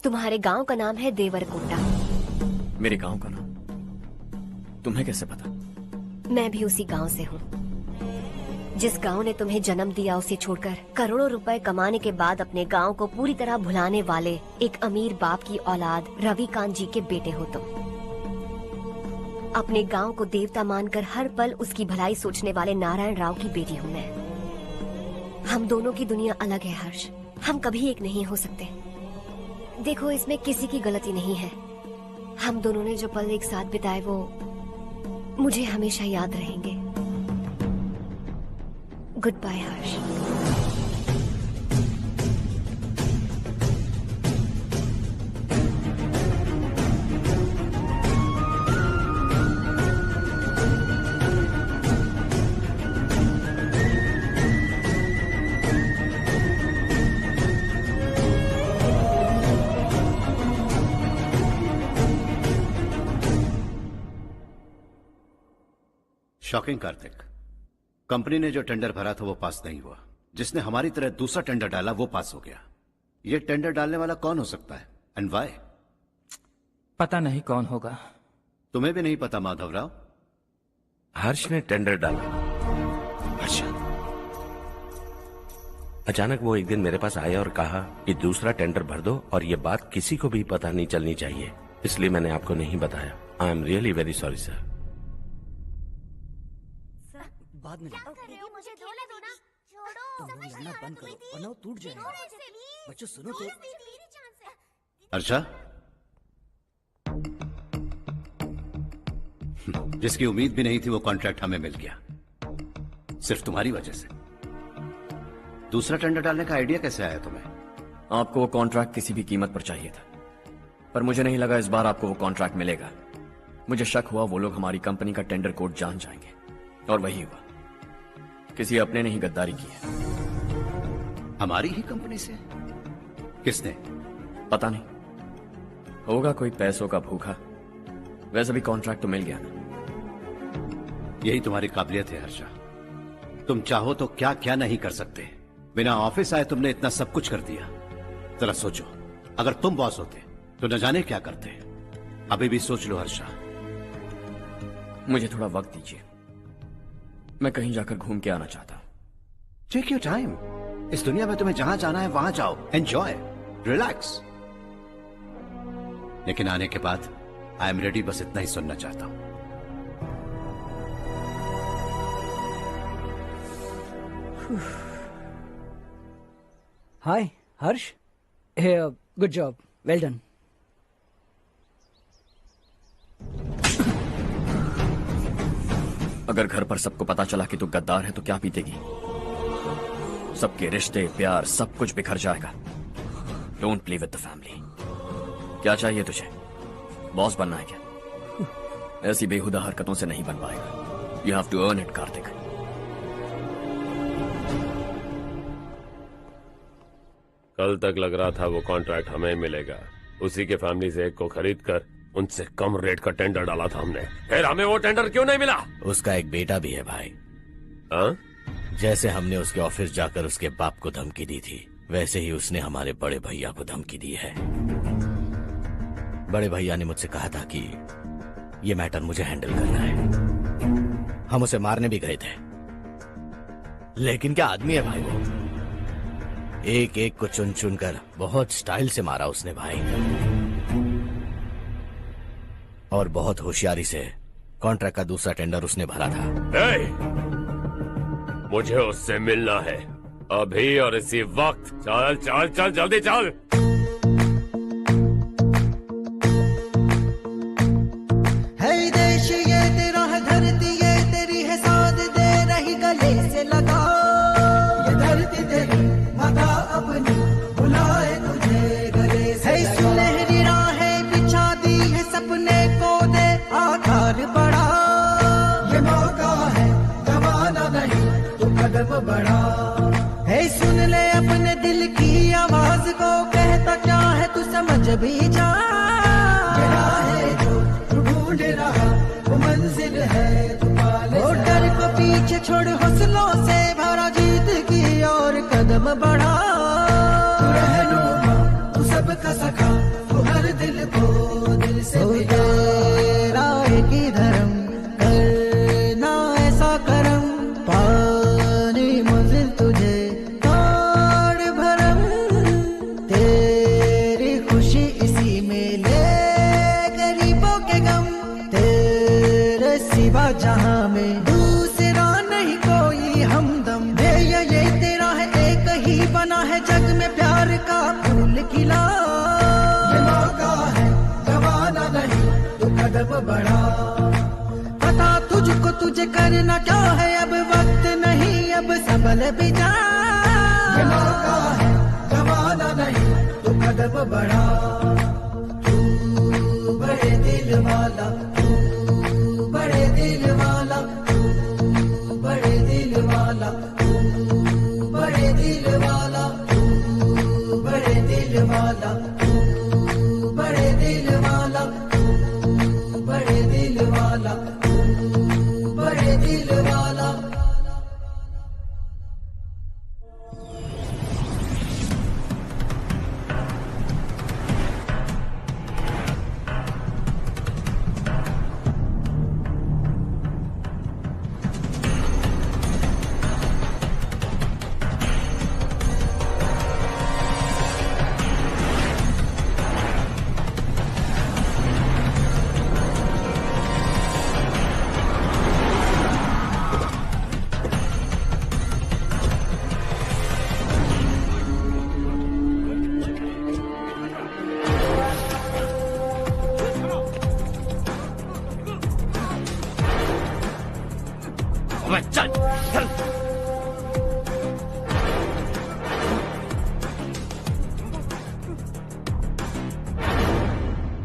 तुम्हारे गांव का नाम है देवरकोटा। मेरे गांव का नाम तुम्हें कैसे पता? मैं भी उसी गांव से हूँ। जिस गांव ने तुम्हें जन्म दिया उसे छोड़कर करोड़ों रुपए कमाने के बाद अपने गांव को पूरी तरह भुलाने वाले एक अमीर बाप की औलाद रवि कांत जी के बेटे हो तुम। अपने गांव को देवता मानकर हर पल उसकी भलाई सोचने वाले नारायण राव की बेटी हूँ मैं। हम दोनों की दुनिया अलग है हर्ष। हम कभी एक नहीं हो सकते। देखो, इसमें किसी की गलती नहीं है। हम दोनों ने जो पल एक साथ बिताए वो मुझे हमेशा याद रहेंगे। गुड बाय हर्ष। शॉकिंग कार्तिक, कंपनी ने जो टेंडर भरा था वो पास नहीं हुआ। जिसने हमारी तरह दूसरा टेंडर डाला वो पास हो गया। ये टेंडर डालने वाला कौन हो सकता है एंड व्हाई? पता नहीं कौन होगा। तुम्हें भी नहीं पता माधवराव? हर्ष ने टेंडर डाला। हर्ष अचानक वो एक दिन मेरे पास आया और कहा कि दूसरा टेंडर भर दो और ये बात किसी को भी पता नहीं चलनी चाहिए, इसलिए मैंने आपको नहीं बताया। I am really very sorry sir. बाद में मुझे खेलने दो ना। छोड़ो। तुम लोग लड़ना बंद करो वरना वो टूट जाएगा। बच्चों सुनो तो। अर्षा, जिसकी उम्मीद भी नहीं थी वो कॉन्ट्रैक्ट हमें मिल गया, सिर्फ तुम्हारी वजह से। दूसरा टेंडर डालने का आइडिया कैसे आया तुम्हें? आपको वो कॉन्ट्रैक्ट किसी भी कीमत पर चाहिए था, पर मुझे नहीं लगा इस बार आपको वो कॉन्ट्रैक्ट मिलेगा। मुझे शक हुआ वो लोग हमारी कंपनी का टेंडर कोड जान जाएंगे, और वही हुआ। किसी अपने ने ही गद्दारी की है। हमारी ही कंपनी से? किसने? पता नहीं, होगा कोई पैसों का भूखा। वैसे भी कॉन्ट्रैक्ट तो मिल गया ना। यही तुम्हारी काबिलियत है हर्षा, तुम चाहो तो क्या क्या नहीं कर सकते। बिना ऑफिस आए तुमने इतना सब कुछ कर दिया। जरा सोचो, अगर तुम बॉस होते तो न जाने क्या करते। अभी भी सोच लो हर्षा। मुझे थोड़ा वक्त दीजिए, मैं कहीं जाकर घूम के आना चाहता हूं। Take your time. इस दुनिया में तुम्हें जहां जाना है वहां जाओ, एंजॉय, रिलैक्स। लेकिन आने के बाद आई एम रेडी, बस इतना ही सुनना चाहता हूं। हाय हर्ष, गुड जॉब, वेल डन। अगर घर पर सबको पता चला कि तू गद्दार है तो क्या बीतेगी? सबके रिश्ते, प्यार, सब कुछ बिखर जाएगा। Don't play with the family. क्या चाहिए तुझे? बॉस बनना है क्या? ऐसी बेहुदा हरकतों से नहीं बन पाएगा। You have to earn it Kartik. कल तक लग रहा था वो कॉन्ट्रैक्ट हमें मिलेगा। उसी के फैमिली से एक को खरीद कर उनसे कम रेट का टेंडर डाला था हमने, फिर हमें वो टेंडर क्यों नहीं मिला? उसका एक बेटा भी है भाई। हाँ? जैसे हमने उसके ऑफिस जाकर उसके बाप को धमकी दी थी, वैसे ही उसने हमारे बड़े भैया को धमकी दी है। बड़े भैया ने मुझसे कहा था कि ये मैटर मुझे हैंडल करना है। हम उसे मारने भी गए थे, लेकिन क्या आदमी है भाई वो। एक एक को चुन चुन कर बहुत स्टाइल से मारा उसने भाई, और बहुत होशियारी से कॉन्ट्रैक्ट का दूसरा टेंडर उसने भरा था। मुझे उससे मिलना है अभी और इसी वक्त। चल चल चल जल्दी चल। है देश ये तेरा है, धरती ये तेरी है, साथ दे रही गले से लगा। ये धरती तेरी माता अपनी बुलाए तुझे गले से लगा। सुनहरी राहें बिछा दी है, सपने को दे आकार बढ़ा। ये मौका है, गवाना नहीं तो कदम बढ़ा। है सुन ले अपने दिल की आवाज को, कहता क्या है तू समझ भी जा। ये राह है जो तू ढूंढ रहा, वो मंजिल है तू पाले। वो डर को पीछे छोड़ हौसलों से भरा, जीत की और कदम बढ़ा। तू रहनुमा, तू सबका सखा, तू हर दिल को दिल से मिला। राह की धर्म करना ऐसा करम, पानी मंजिल तुझे तोड़ भरम। तेरी खुशी इसी में ले, गरीबों के गम तेरे सिवा जहां में दूसरा नहीं कोई हमदम। ये तेरा है, एक ही बना है जग में प्यार का फूल खिला। ये मौका है, गवाना नहीं तो कदम बढ़ा। पता तू तुझे करना क्या है, अब वक्त नहीं, अब संभल भी जा। ये मौका है, जमाना नहीं, तू कदम बढ़ा। तू बड़े दिल वाला, तू बड़े दिल वाला, तू बड़े दिल वाला, तू बड़े दिल वाला, तू बड़े दिल वाला, तू बड़े दिल वाला, तू बड़े दिल वाला, तू बड़े दिल वाला। चल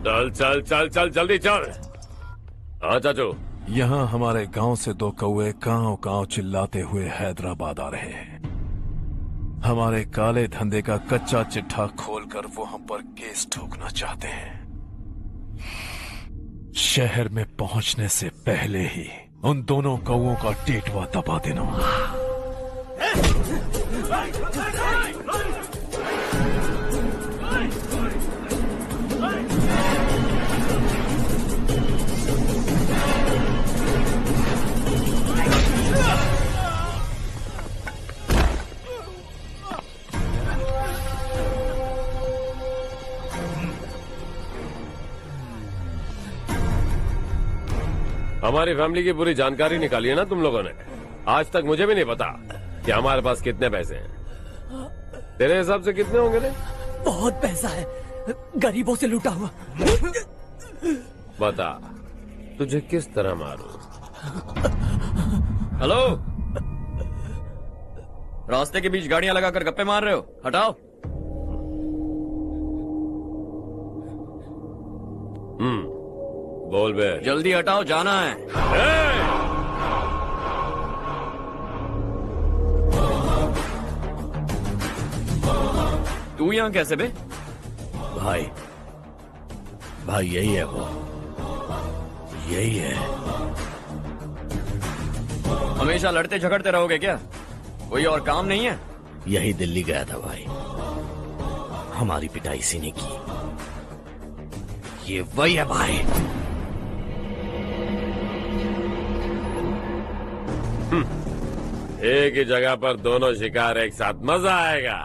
चल चल चल चल चल जल्दी चल। हाँ चाचू, यहाँ हमारे गांव से 2 कौवे गांव गांव चिल्लाते हुए हैदराबाद आ रहे हैं। हमारे काले धंधे का कच्चा चिट्ठा खोलकर वो हम पर केस ठोकना चाहते हैं। शहर में पहुंचने से पहले ही उन दोनों कौवों का टेटवा दबा देना। हमारी फैमिली की पूरी जानकारी निकाली है ना तुम लोगों ने। आज तक मुझे भी नहीं पता कि हमारे पास कितने पैसे हैं। तेरे हिसाब से कितने होंगे रे? बहुत पैसा है, गरीबों से लूटा हुआ। बता तुझे किस तरह मारूं? हेलो, रास्ते के बीच गाड़ियां लगाकर गप्पे मार रहे हो, हटाओ। बोल बे। जल्दी हटाओ, जाना है। तू यहाँ कैसे बे? भाई भाई यही है वो, यही है। हमेशा लड़ते झगड़ते रहोगे क्या? कोई और काम नहीं है? यही दिल्ली गया था भाई, हमारी पिटाई इसी ने की। ये वही है भाई। एक ही जगह पर दोनों शिकार एक साथ, मजा आएगा।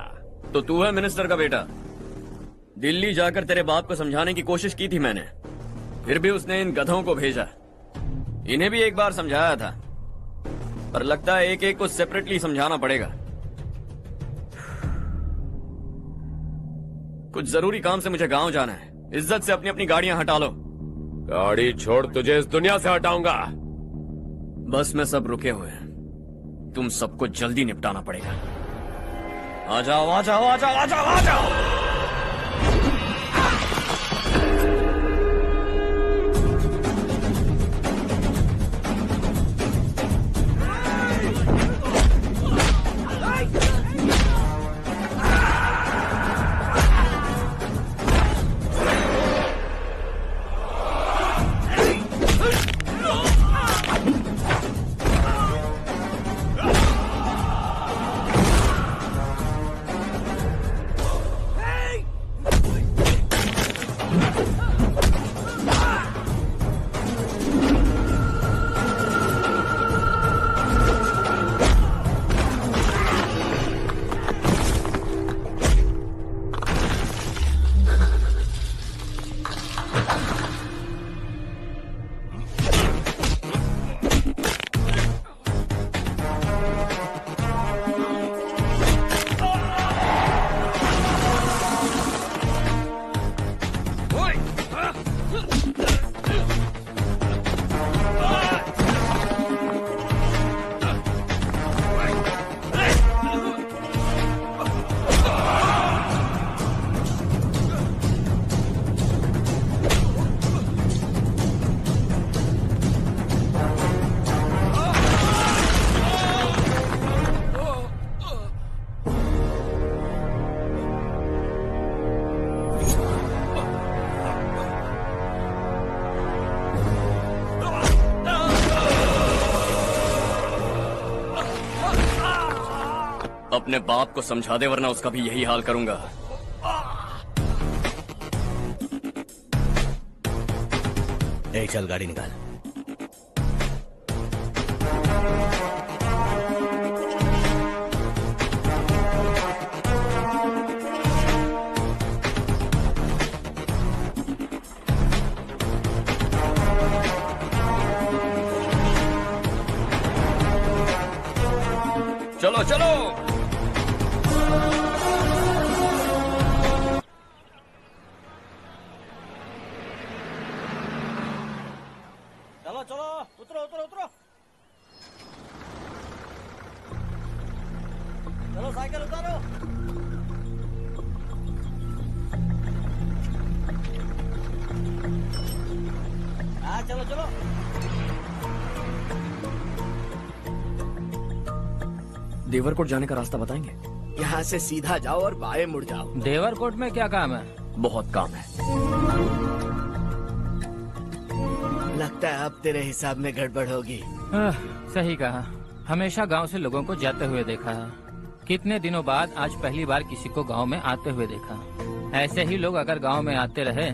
तो तू है मिनिस्टर का बेटा? दिल्ली जाकर तेरे बाप को समझाने की कोशिश की थी मैंने, फिर भी उसने इन गधों को भेजा। इन्हें भी एक बार समझाया था, पर लगता है एक एक को सेपरेटली समझाना पड़ेगा। कुछ जरूरी काम से मुझे गांव जाना है। इज्जत से अपनी अपनी गाड़ियां हटा लो। गाड़ी छोड़, तुझे इस दुनिया से हटाऊंगा। बस में सब रुके हुए हैं, तुम सबको जल्दी निपटाना पड़ेगा। आ जाओ आ जाओ आ जाओ आ जाओ आ जाओ। अपने बाप को समझा दे वरना उसका भी यही हाल करूंगा। ए, चल गाड़ी निकाल। चलो चलो। चलो चलो, उतरो उतरो उतरो। चलो साइकिल उतारो। हाँ चलो चलो। देवरकोट जाने का रास्ता बताएंगे? यहाँ से सीधा जाओ और बाएं मुड़ जाओ। देवरकोट में क्या काम है? बहुत काम है। लगता है अब तेरे हिसाब में गड़बड़ होगी। सही कहा। हमेशा गांव से लोगों को जाते हुए देखा है। कितने दिनों बाद आज पहली बार किसी को गांव में आते हुए देखा। ऐसे ही लोग अगर गांव में आते रहे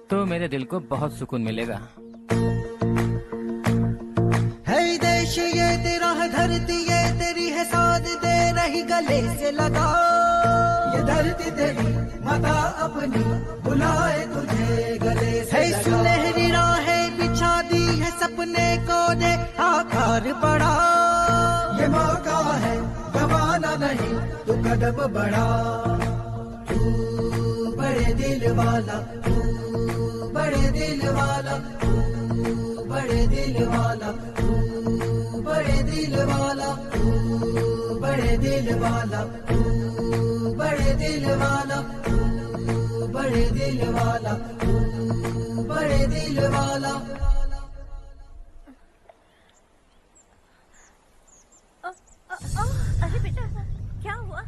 तो मेरे दिल को बहुत सुकून मिलेगा। है देश ये तेरा है, धरती ये तेरी है, साथ दे रही गले से लगा। ये धरती तेरी माता अपनी बुलाए तुझे गले से लगा। सुनहरी राहें बिछा दी है, सपने को दे आकार बढ़ा। ये मौका है गवाना नहीं, तू कदम बढ़ा। तू बड़े दिल वाला, तू बड़े दिल वाला, तू बड़े दिल वाला, तू बड़े दिल वाला, तू बड़े दिल वाला, तू बड़े दिल वाला, तू बड़े दिल वाला, तू बड़े दिल वाला। अरे बेटा क्या हुआ?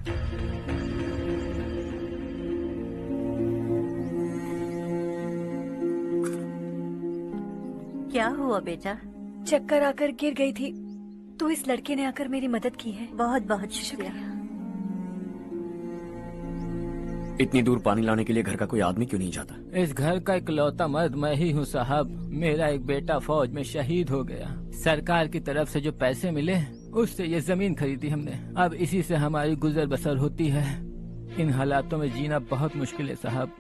क्या हुआ बेटा? चक्कर आकर गिर गई थी तो इस लड़के ने आकर मेरी मदद की है। बहुत बहुत शुक्रिया। इतनी दूर पानी लाने के लिए घर का कोई आदमी क्यों नहीं जाता? इस घर का इकलौता मर्द मैं ही हूँ साहब। मेरा एक बेटा फौज में शहीद हो गया। सरकार की तरफ से जो पैसे मिले उससे ये जमीन खरीदी हमने। अब इसी से हमारी गुजर बसर होती है। इन हालातों में जीना बहुत मुश्किल है साहब।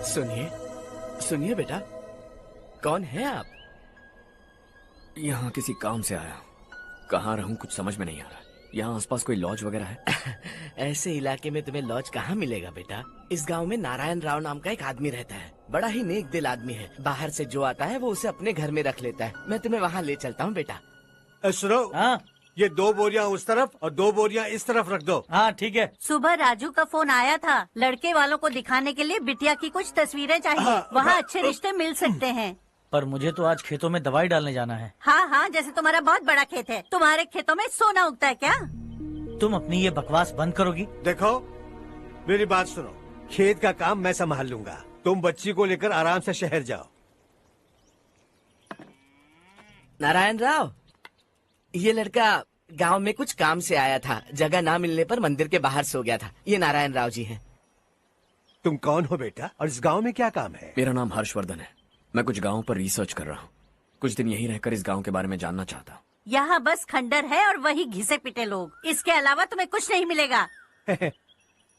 सुनिए सुनिए बेटा, कौन है आप? यहाँ किसी काम से आया। कहाँ रहूं कुछ समझ में नहीं आ रहा। यहाँ आसपास कोई लॉज वगैरह है? ऐसे इलाके में तुम्हें लॉज कहाँ मिलेगा बेटा। इस गांव में नारायण राव नाम का एक आदमी रहता है। बड़ा ही नेक दिल आदमी है। बाहर से जो आता है वो उसे अपने घर में रख लेता है। मैं तुम्हें वहाँ ले चलता हूँ बेटा। सुनो, ये 2 बोरियां उस तरफ और 2 बोरियां इस तरफ रख दो। हाँ ठीक है। सुबह राजू का फोन आया था। लड़के वालों को दिखाने के लिए बिटिया की कुछ तस्वीरें चाहिए। वहाँ अच्छे रिश्ते मिल सकते हैं। पर मुझे तो आज खेतों में दवाई डालने जाना है। हाँ हाँ, जैसे तुम्हारा बहुत बड़ा खेत है। तुम्हारे खेतों में सोना उगता है क्या? तुम अपनी ये बकवास बंद करोगी? देखो मेरी बात सुनो, खेत का काम मैं संभाल लूंगा। तुम बच्ची को लेकर आराम से शहर जाओ। नारायण राव, ये लड़का गांव में कुछ काम से आया था। जगह ना मिलने पर मंदिर के बाहर सो गया था। ये नारायण राव जी हैं। तुम कौन हो बेटा और इस गांव में क्या काम है? मेरा नाम हर्षवर्धन है। मैं कुछ गाँव पर रिसर्च कर रहा हूँ। कुछ दिन यहीं रहकर इस गाँव के बारे में जानना चाहता हूँ। यहाँ बस खंडर है और वही घिसे पिटे लोग। इसके अलावा तुम्हें कुछ नहीं मिलेगा।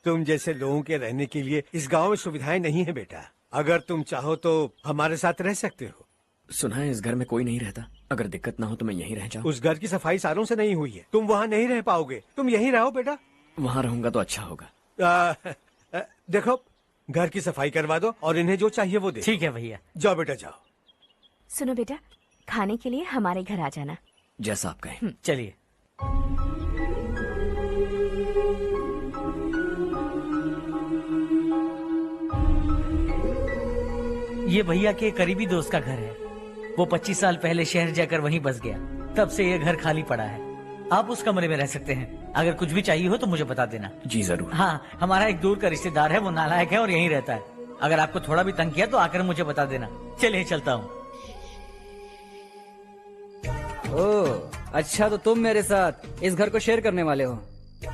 तुम जैसे लोगों के रहने के लिए इस गांव में सुविधाएं नहीं है बेटा। अगर तुम चाहो तो हमारे साथ रह सकते हो। सुना है इस घर में कोई नहीं रहता। अगर दिक्कत ना हो तो मैं यहीं रह जाऊँ। उस घर की सफाई सालों से नहीं हुई है। तुम वहाँ नहीं रह पाओगे। तुम यहीं रहो बेटा। वहाँ रहूंगा तो अच्छा होगा। देखो, घर की सफाई करवा दो और इन्हें जो चाहिए वो दे। ठीक है भैया। जाओ बेटा जाओ। सुनो बेटा, खाने के लिए हमारे घर आ जाना। जैसा आप कहें। चलिए। ये भैया के करीबी दोस्त का घर है। वो 25 साल पहले शहर जाकर वहीं बस गया। तब से ये घर खाली पड़ा है। आप उस कमरे में रह सकते हैं। अगर कुछ भी चाहिए हो तो मुझे बता देना। जी जरूर। हाँ, हमारा एक दूर का रिश्तेदार है, वो नालायक है और यहीं रहता है। अगर आपको थोड़ा भी तंग किया तो आकर मुझे बता देना। चलिए चलता हूँ। ओह अच्छा, तो तुम मेरे साथ इस घर को शेयर करने वाले हो।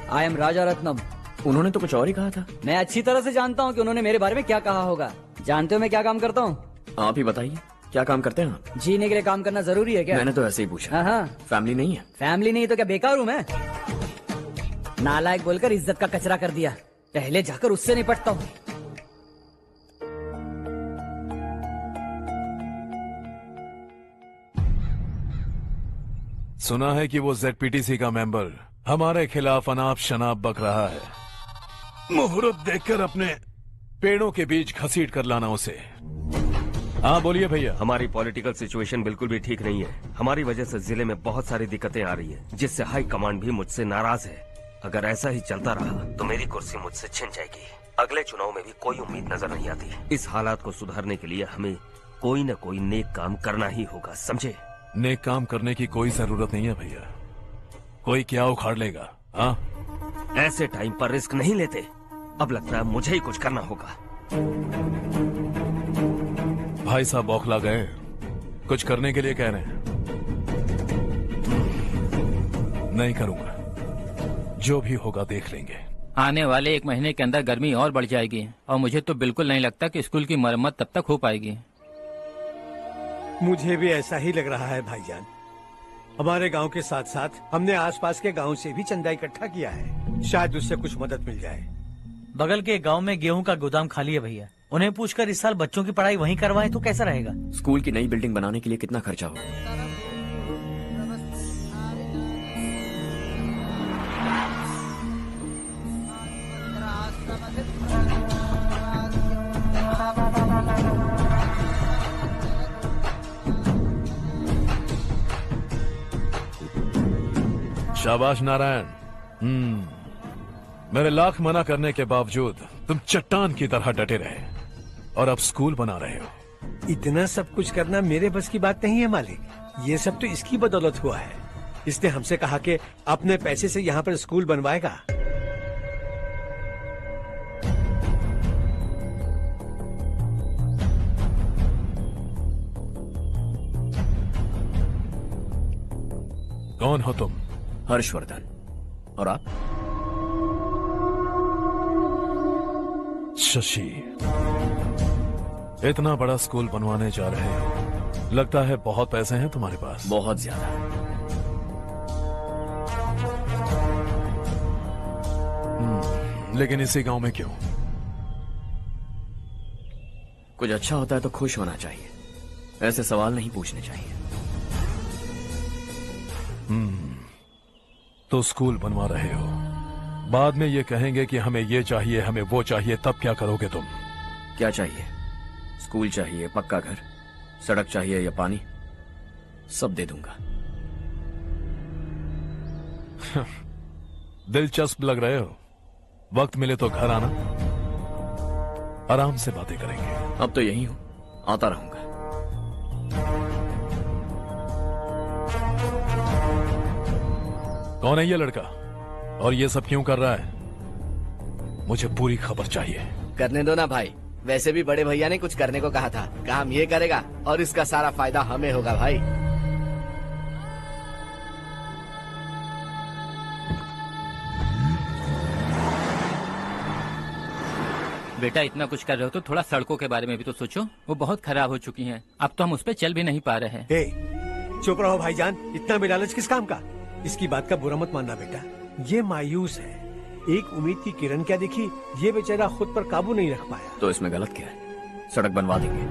आई एम राजा रत्नम। उन्होंने तो कुछ और ही कहा था। मैं अच्छी तरह से जानता हूँ कि उन्होंने मेरे बारे में क्या कहा होगा। जानते हो मैं क्या काम करता हूँ? आप ही बताइए, क्या काम करते हैं आप? जीने के लिए काम करना जरूरी है क्या? मैंने तो ऐसे ही पूछा। हाँ, फैमिली नहीं है? फैमिली नहीं तो क्या बेकार हूँ मैं? नालायक बोलकर इज्जत का कचरा कर दिया। पहले जाकर उससे निपटता हूँ। सुना है कि वो ZPTC का मेंबर हमारे खिलाफ अनाप शनाप बक रहा है। मुहूर्त देखकर अपने पेड़ों के बीच घसीट कर लाना उसे। हाँ बोलिए भैया। हमारी पॉलिटिकल सिचुएशन बिल्कुल भी ठीक नहीं है। हमारी वजह से जिले में बहुत सारी दिक्कतें आ रही है, जिससे हाई कमांड भी मुझसे नाराज है। अगर ऐसा ही चलता रहा तो मेरी कुर्सी मुझसे छिन जाएगी। अगले चुनाव में भी कोई उम्मीद नजर नहीं आती। इस हालात को सुधारने के लिए हमें कोई न कोई नेक काम करना ही होगा, समझे? नेक काम करने की कोई जरूरत नहीं है भैया। कोई क्या उखाड़ लेगा? हाँ, ऐसे टाइम पर रिस्क नहीं लेते। अब लगता है मुझे ही कुछ करना होगा। भाई साहब बौखला गए, कुछ करने के लिए कह रहे हैं। नहीं करूंगा, जो भी होगा देख लेंगे। आने वाले 1 महीने के अंदर गर्मी और बढ़ जाएगी और मुझे तो बिल्कुल नहीं लगता कि स्कूल की मरम्मत तब तक हो पाएगी। मुझे भी ऐसा ही लग रहा है भाईजान। हमारे गांव के साथ साथ हमने आसपास के गांव से भी चंदा इकट्ठा किया है, शायद उससे कुछ मदद मिल जाए। बगल के गांव में गेहूं का गोदाम खाली है भैया। उन्हें पूछकर इस साल बच्चों की पढ़ाई वहीं करवाएं तो कैसा रहेगा? स्कूल की नई बिल्डिंग बनाने के लिए कितना खर्चा होगा? शाबाश नारायण। मेरे लाख मना करने के बावजूद तुम चट्टान की तरह डटे रहे और अब स्कूल बना रहे हो। इतना सब कुछ करना मेरे बस की बात नहीं है मालिक। ये सब तो इसकी बदौलत हुआ है। इसने हमसे कहा कि अपने पैसे से यहाँ पर स्कूल बनवाएगा। कौन हो तुम? हर्षवर्धन। और आप? शशि। इतना बड़ा स्कूल बनवाने जा रहे हो, लगता है बहुत पैसे हैं तुम्हारे पास। बहुत ज्यादा। लेकिन इसी गांव में क्यों? कुछ अच्छा होता है तो खुश होना चाहिए, ऐसे सवाल नहीं पूछने चाहिए। तो स्कूल बनवा रहे हो, बाद में ये कहेंगे कि हमें ये चाहिए, हमें वो चाहिए, तब क्या करोगे तुम? क्या चाहिए? स्कूल चाहिए, पक्का घर, सड़क चाहिए या पानी, सब दे दूंगा। दिलचस्प लग रहे हो। वक्त मिले तो घर आना, आराम से बातें करेंगे। अब तो यही हूं, आता रहूंगा। कौन है ये लड़का और ये सब क्यों कर रहा है? मुझे पूरी खबर चाहिए। करने दो ना भाई, वैसे भी बड़े भैया ने कुछ करने को कहा था। काम ये करेगा और इसका सारा फायदा हमें होगा भाई। बेटा इतना कुछ कर रहे हो तो थोड़ा सड़कों के बारे में भी तो सोचो। वो बहुत खराब हो चुकी हैं। अब तो हम उस पर चल भी नहीं पा रहे हैं। चुप रहो भाईजान, इतना भी लालच किस काम का? इसकी बात का बुरा मत मानना बेटा, ये मायूस है। एक उम्मीद की किरण क्या दिखी, ये बेचारा खुद पर काबू नहीं रख पाया। तो इसमें गलत क्या है? सड़क बनवा देंगे।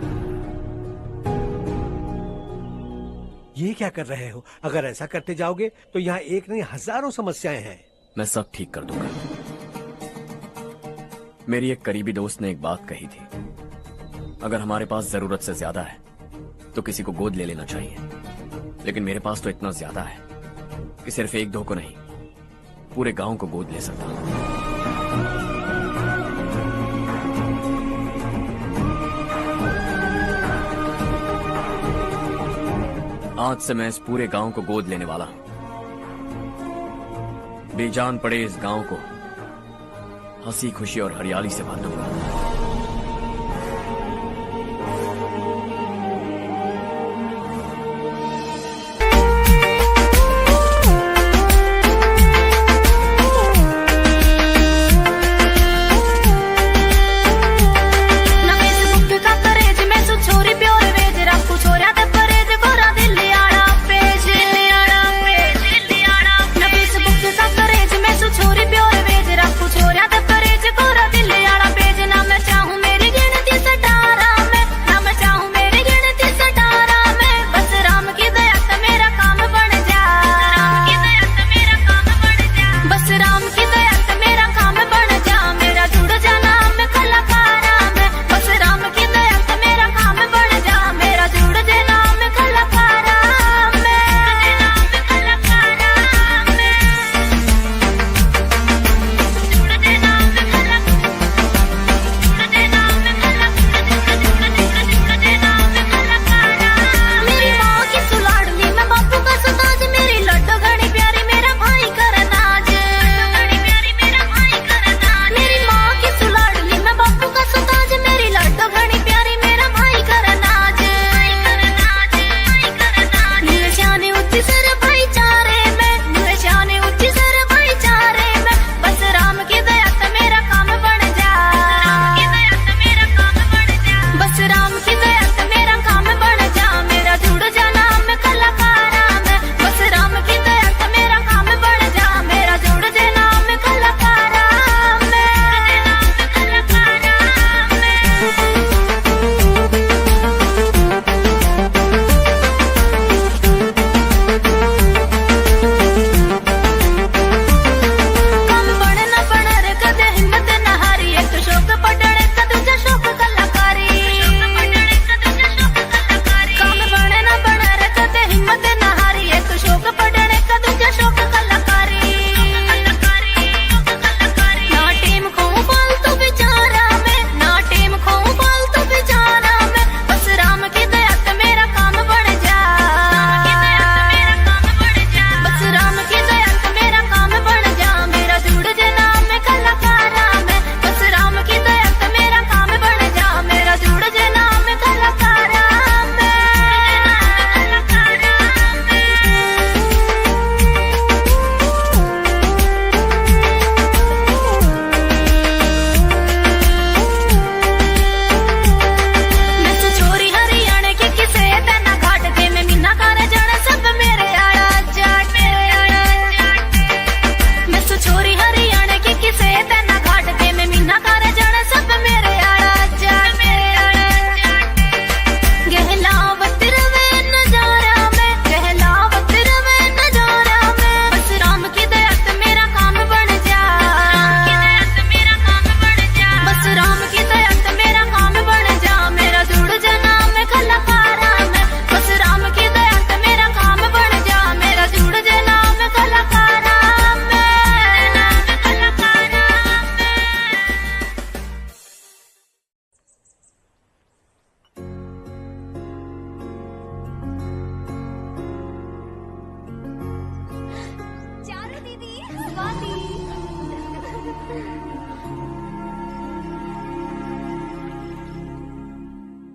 ये क्या कर रहे हो? अगर ऐसा करते जाओगे तो यहाँ एक नहीं हजारों समस्याएं हैं। मैं सब ठीक कर दूंगा। मेरी एक करीबी दोस्त ने एक बात कही थी, अगर हमारे पास जरूरत से ज्यादा है तो किसी को गोद ले लेना चाहिए। लेकिन मेरे पास तो इतना ज्यादा है कि सिर्फ 1-2 को नहीं, पूरे गांव को गोद ले सकता हूं। आज से मैं इस पूरे गांव को गोद लेने वाला हूं। बेजान पड़े इस गांव को हंसी खुशी और हरियाली से भर दूंगा।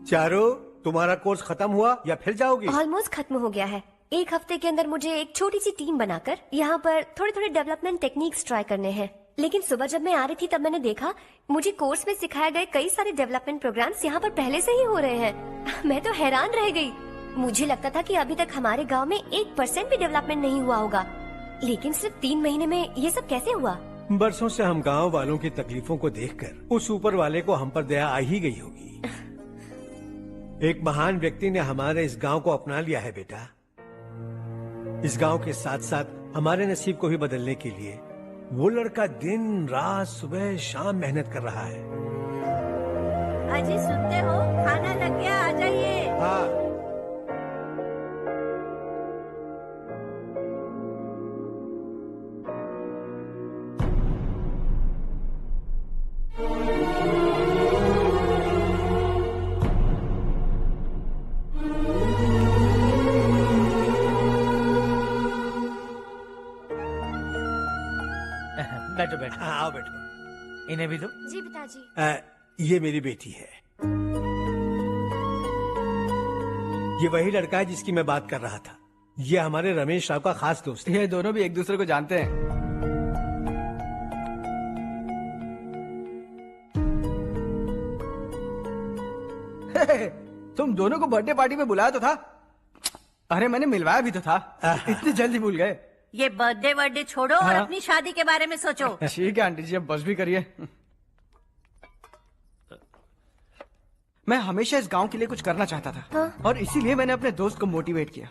चारू, तुम्हारा कोर्स खत्म हुआ या फिर जाओगी? ऑलमोस्ट खत्म हो गया है। एक हफ्ते के अंदर मुझे एक छोटी सी टीम बनाकर यहाँ पर थोड़े थोड़े डेवलपमेंट टेक्निक्स ट्राई करने हैं। लेकिन सुबह जब मैं आ रही थी तब मैंने देखा मुझे कोर्स में सिखाए गए कई सारे डेवलपमेंट प्रोग्राम्स यहाँ पर पहले से ही हो रहे हैं। मैं तो हैरान रह गई। मुझे लगता था कि अभी तक हमारे गांव में 1% भी डेवलपमेंट नहीं हुआ होगा, लेकिन सिर्फ 3 महीने में ये सब कैसे हुआ? बरसों से हम गांव वालों की तकलीफों को देखकर उस ऊपर वाले को हम पर दया आ ही गई होगी। एक महान व्यक्ति ने हमारे इस गांव को अपना लिया है बेटा। इस गांव के साथ साथ हमारे नसीब को भी बदलने के लिए वो लड़का दिन रात सुबह शाम मेहनत कर रहा है। अजी सुनते हो, खाना लग गया, आ जाइए। हाँ। बैठो बैठो। हाँ, आओ बैठो। इन्हें भी दो। जी पिताजी। ये मेरी बेटी है। ये वही लड़का है जिसकी मैं बात कर रहा था। ये हमारे रमेश राव का खास दोस्त है। ये दोनों भी एक दूसरे को जानते हैं। तुम दोनों को बर्थडे पार्टी में बुलाया तो था। अरे मैंने मिलवाया भी तो था। इतनी जल्दी भूल गए। ये बर्थडे छोड़ो और हाँ। अपनी शादी के बारे में सोचो। ठीक है आंटी जी, अब बस भी करिए। मैं हमेशा इस गांव के लिए कुछ करना चाहता था। हाँ? और इसीलिए मैंने अपने दोस्त को मोटिवेट किया।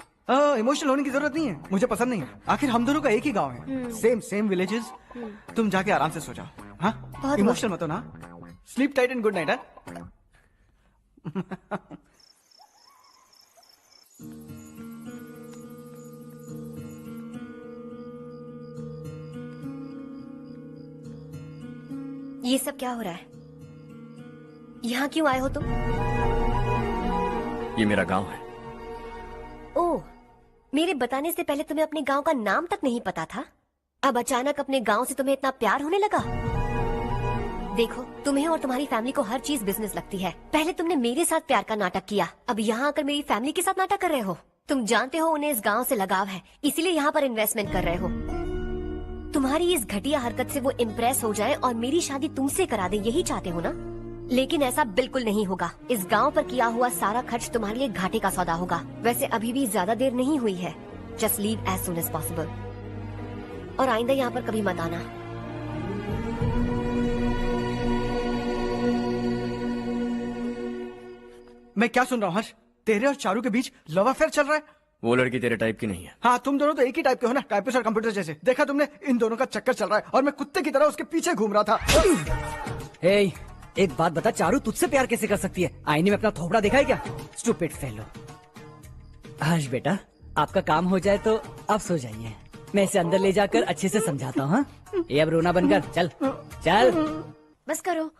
इमोशनल होने की जरूरत नहीं है, मुझे पसंद नहीं है। आखिर हम दोनों का एक ही गांव है, सेम विलेजेस। तुम जाके आराम से सो जाओ। हाँ, इमोशनल मत हो ना। Sleep tight and good night. ये सब क्या हो रहा है? यहाँ क्यों आए हो तुम? ये मेरा गांव है। ओह, मेरे बताने से पहले तुम्हें अपने गांव का नाम तक नहीं पता था? अब अचानक अपने गांव से तुम्हें इतना प्यार होने लगा? देखो, तुम्हें और तुम्हारी फैमिली को हर चीज बिजनेस लगती है। पहले तुमने मेरे साथ प्यार का नाटक किया, अब यहाँ आकर मेरी फैमिली के साथ नाटक कर रहे हो। तुम जानते हो उन्हें इस गांव से लगाव है, इसीलिए यहाँ पर इन्वेस्टमेंट कर रहे हो। तुम्हारी इस घटिया हरकत से वो इम्प्रेस हो जाए और मेरी शादी तुमसे करा दे, यही चाहते हो ना? लेकिन ऐसा बिल्कुल नहीं होगा। इस गांव पर किया हुआ सारा खर्च तुम्हारे लिए घाटे का सौदा होगा। वैसे अभी भी ज्यादा देर नहीं हुई है। Just leave as soon as possible. और आइंदा यहाँ पर कभी मत आना। मैं क्या सुन रहा हूँ हर्ष? तेरे और चारू के बीच लव अफेयर चल रहा है? वो लड़की तेरे टाइप की नहीं है। हाँ, तुम दोनों तो एक ही टाइप के हो ना, टाइपिस्ट और कंप्यूटर जैसे। देखा तुमने, इन दोनों का चक्कर चल रहा है और मैं कुत्ते की तरह उसके पीछे घूम रहा था। हे, एक बात बता, चारू तुझसे प्यार कैसे कर सकती है? आईने में अपना थोपड़ा देखा है क्या? Stupid fellow. हर्ष बेटा, आपका काम हो जाए तो आप सो जाइए। मैं इसे अंदर ले जाकर अच्छे से समझाता हूँ। ये अब रोना बनकर चल चल। बस करो।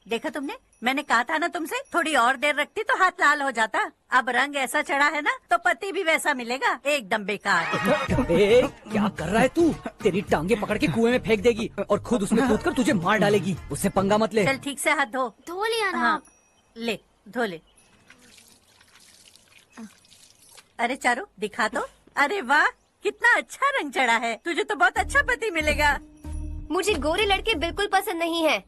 देखा तुमने, मैंने कहा था ना तुमसे, थोड़ी और देर रखती तो हाथ लाल हो जाता। अब रंग ऐसा चढ़ा है ना तो पति भी वैसा मिलेगा। एकदम बेकार। ए, क्या कर रहा है तू? तेरी टांगे पकड़ के कुएं में फेंक देगी और खुद उसमें कूदकर तुझे मार डालेगी। उससे पंगा मत ले। चल ठीक से हाथ धो। धो लिया ना। हाँ, ले धो ले। अरे चारू दिखा तो। अरे वाह, कितना अच्छा रंग चढ़ा है। तुझे तो बहुत अच्छा पति मिलेगा। मुझे गोरे लड़के बिल्कुल पसंद नहीं है।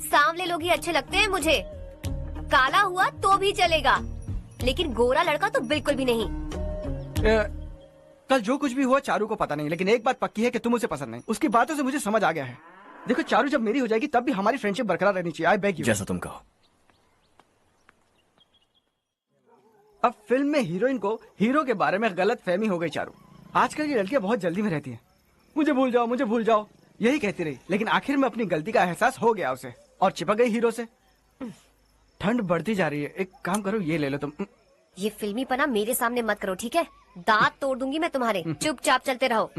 सांवले लोग ही अच्छे लगते हैं मुझे। काला हुआ तो भी चलेगा, लेकिन गोरा लड़का तो बिल्कुल भी नहीं। कल जो कुछ भी हुआ चारू को पता नहीं, लेकिन एक बात पक्की है कि तुम उसे पसंद नहीं। उसकी बातों से मुझे समझ आ गया है। देखो, चारू जब मेरी हो जाएगी तब भी हमारी फ्रेंडशिप बरकरार रहनी चाहिए। I beg you. जैसा तुम कहो। अब फिल्म में हीरोइन को हीरो के बारे में गलत फहमी हो गई चारू। आजकल की लड़कियां बहुत जल्दी में रहती हैं। मुझे भूल जाओ, मुझे भूल जाओ, यही कहती रही। लेकिन आखिर में अपनी गलती का एहसास हो गया उसे और चिपक गई हीरो से। ठंड बढ़ती जा रही है, एक काम करो, ये ले लो तुम। ये फिल्मी पना मेरे सामने मत करो, ठीक है? दांत तोड़ दूंगी मैं तुम्हारे। चुपचाप चलते रहो।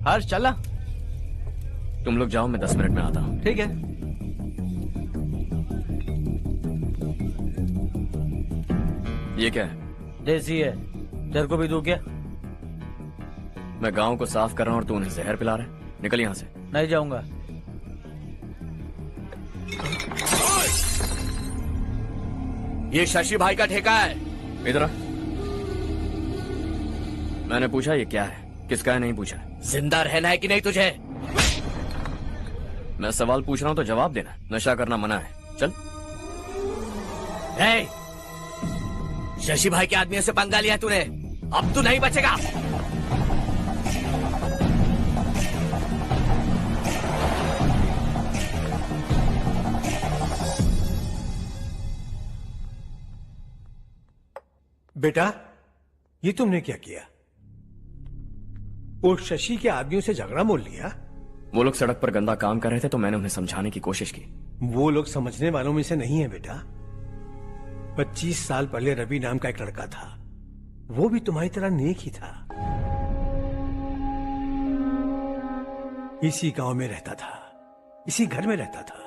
हर्ष चलना। तुम लोग जाओ, मैं 10 मिनट में आता हूँ। ठीक है। ये क्या है? देसी है। तेरे को भी दूं क्या? मैं गांव को साफ कर रहा हूँ और तू उन्हें जहर पिला रहा है। निकल यहाँ से। नहीं जाऊंगा। ये शशि भाई का ठेका है। इधर आ। मैंने पूछा ये क्या है, किसका है नहीं पूछा। जिंदा रहना है कि नहीं तुझे? मैं सवाल पूछ रहा हूँ तो जवाब देना। नशा करना मना है। चल। हे, शशि भाई के आदमियों से पंगा लिया तूने, अब तू नहीं बचेगा। बेटा, ये तुमने क्या किया? वो शशि के आदमियों से झगड़ा मोल लिया? वो लोग सड़क पर गंदा काम कर रहे थे तो मैंने उन्हें समझाने की कोशिश की। वो लोग समझने वालों में से नहीं है बेटा। 25 साल पहले रवि नाम का एक लड़का था, वो भी तुम्हारी तरह नेक ही था। इसी गांव में रहता था, इसी घर में रहता था।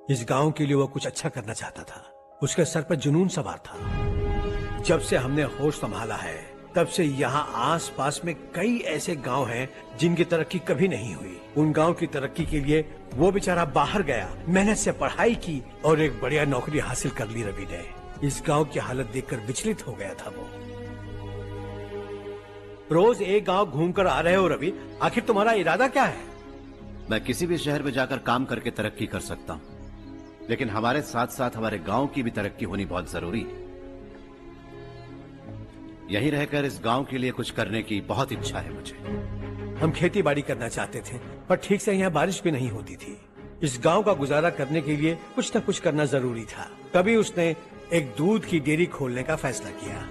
इस गांव के लिए वो कुछ अच्छा करना चाहता था। उसके सर पर जुनून सवार था। जब से हमने होश संभाला है तब से यहाँ आस पास में कई ऐसे गांव हैं जिनकी तरक्की कभी नहीं हुई। उन गांव की तरक्की के लिए वो बेचारा बाहर गया, मेहनत से पढ़ाई की और एक बढ़िया नौकरी हासिल कर ली रवि ने। इस गांव की हालत देखकर विचलित हो गया था वो। रोज एक गांव घूमकर आ रहे हो रवि, आखिर तुम्हारा इरादा क्या है? मैं किसी भी शहर में जाकर काम करके तरक्की कर सकता हूँ, लेकिन हमारे साथ साथ हमारे गांव की भी तरक्की होनी बहुत जरूरी है। यहीं रहकर इस गांव के लिए कुछ करने की बहुत इच्छा है मुझे। हम खेती बाड़ी करना चाहते थे, पर ठीक से यहाँ बारिश भी नहीं होती थी। इस गांव का गुजारा करने के लिए कुछ न कुछ करना जरूरी था। तभी उसने एक दूध की डेयरी खोलने का फैसला किया।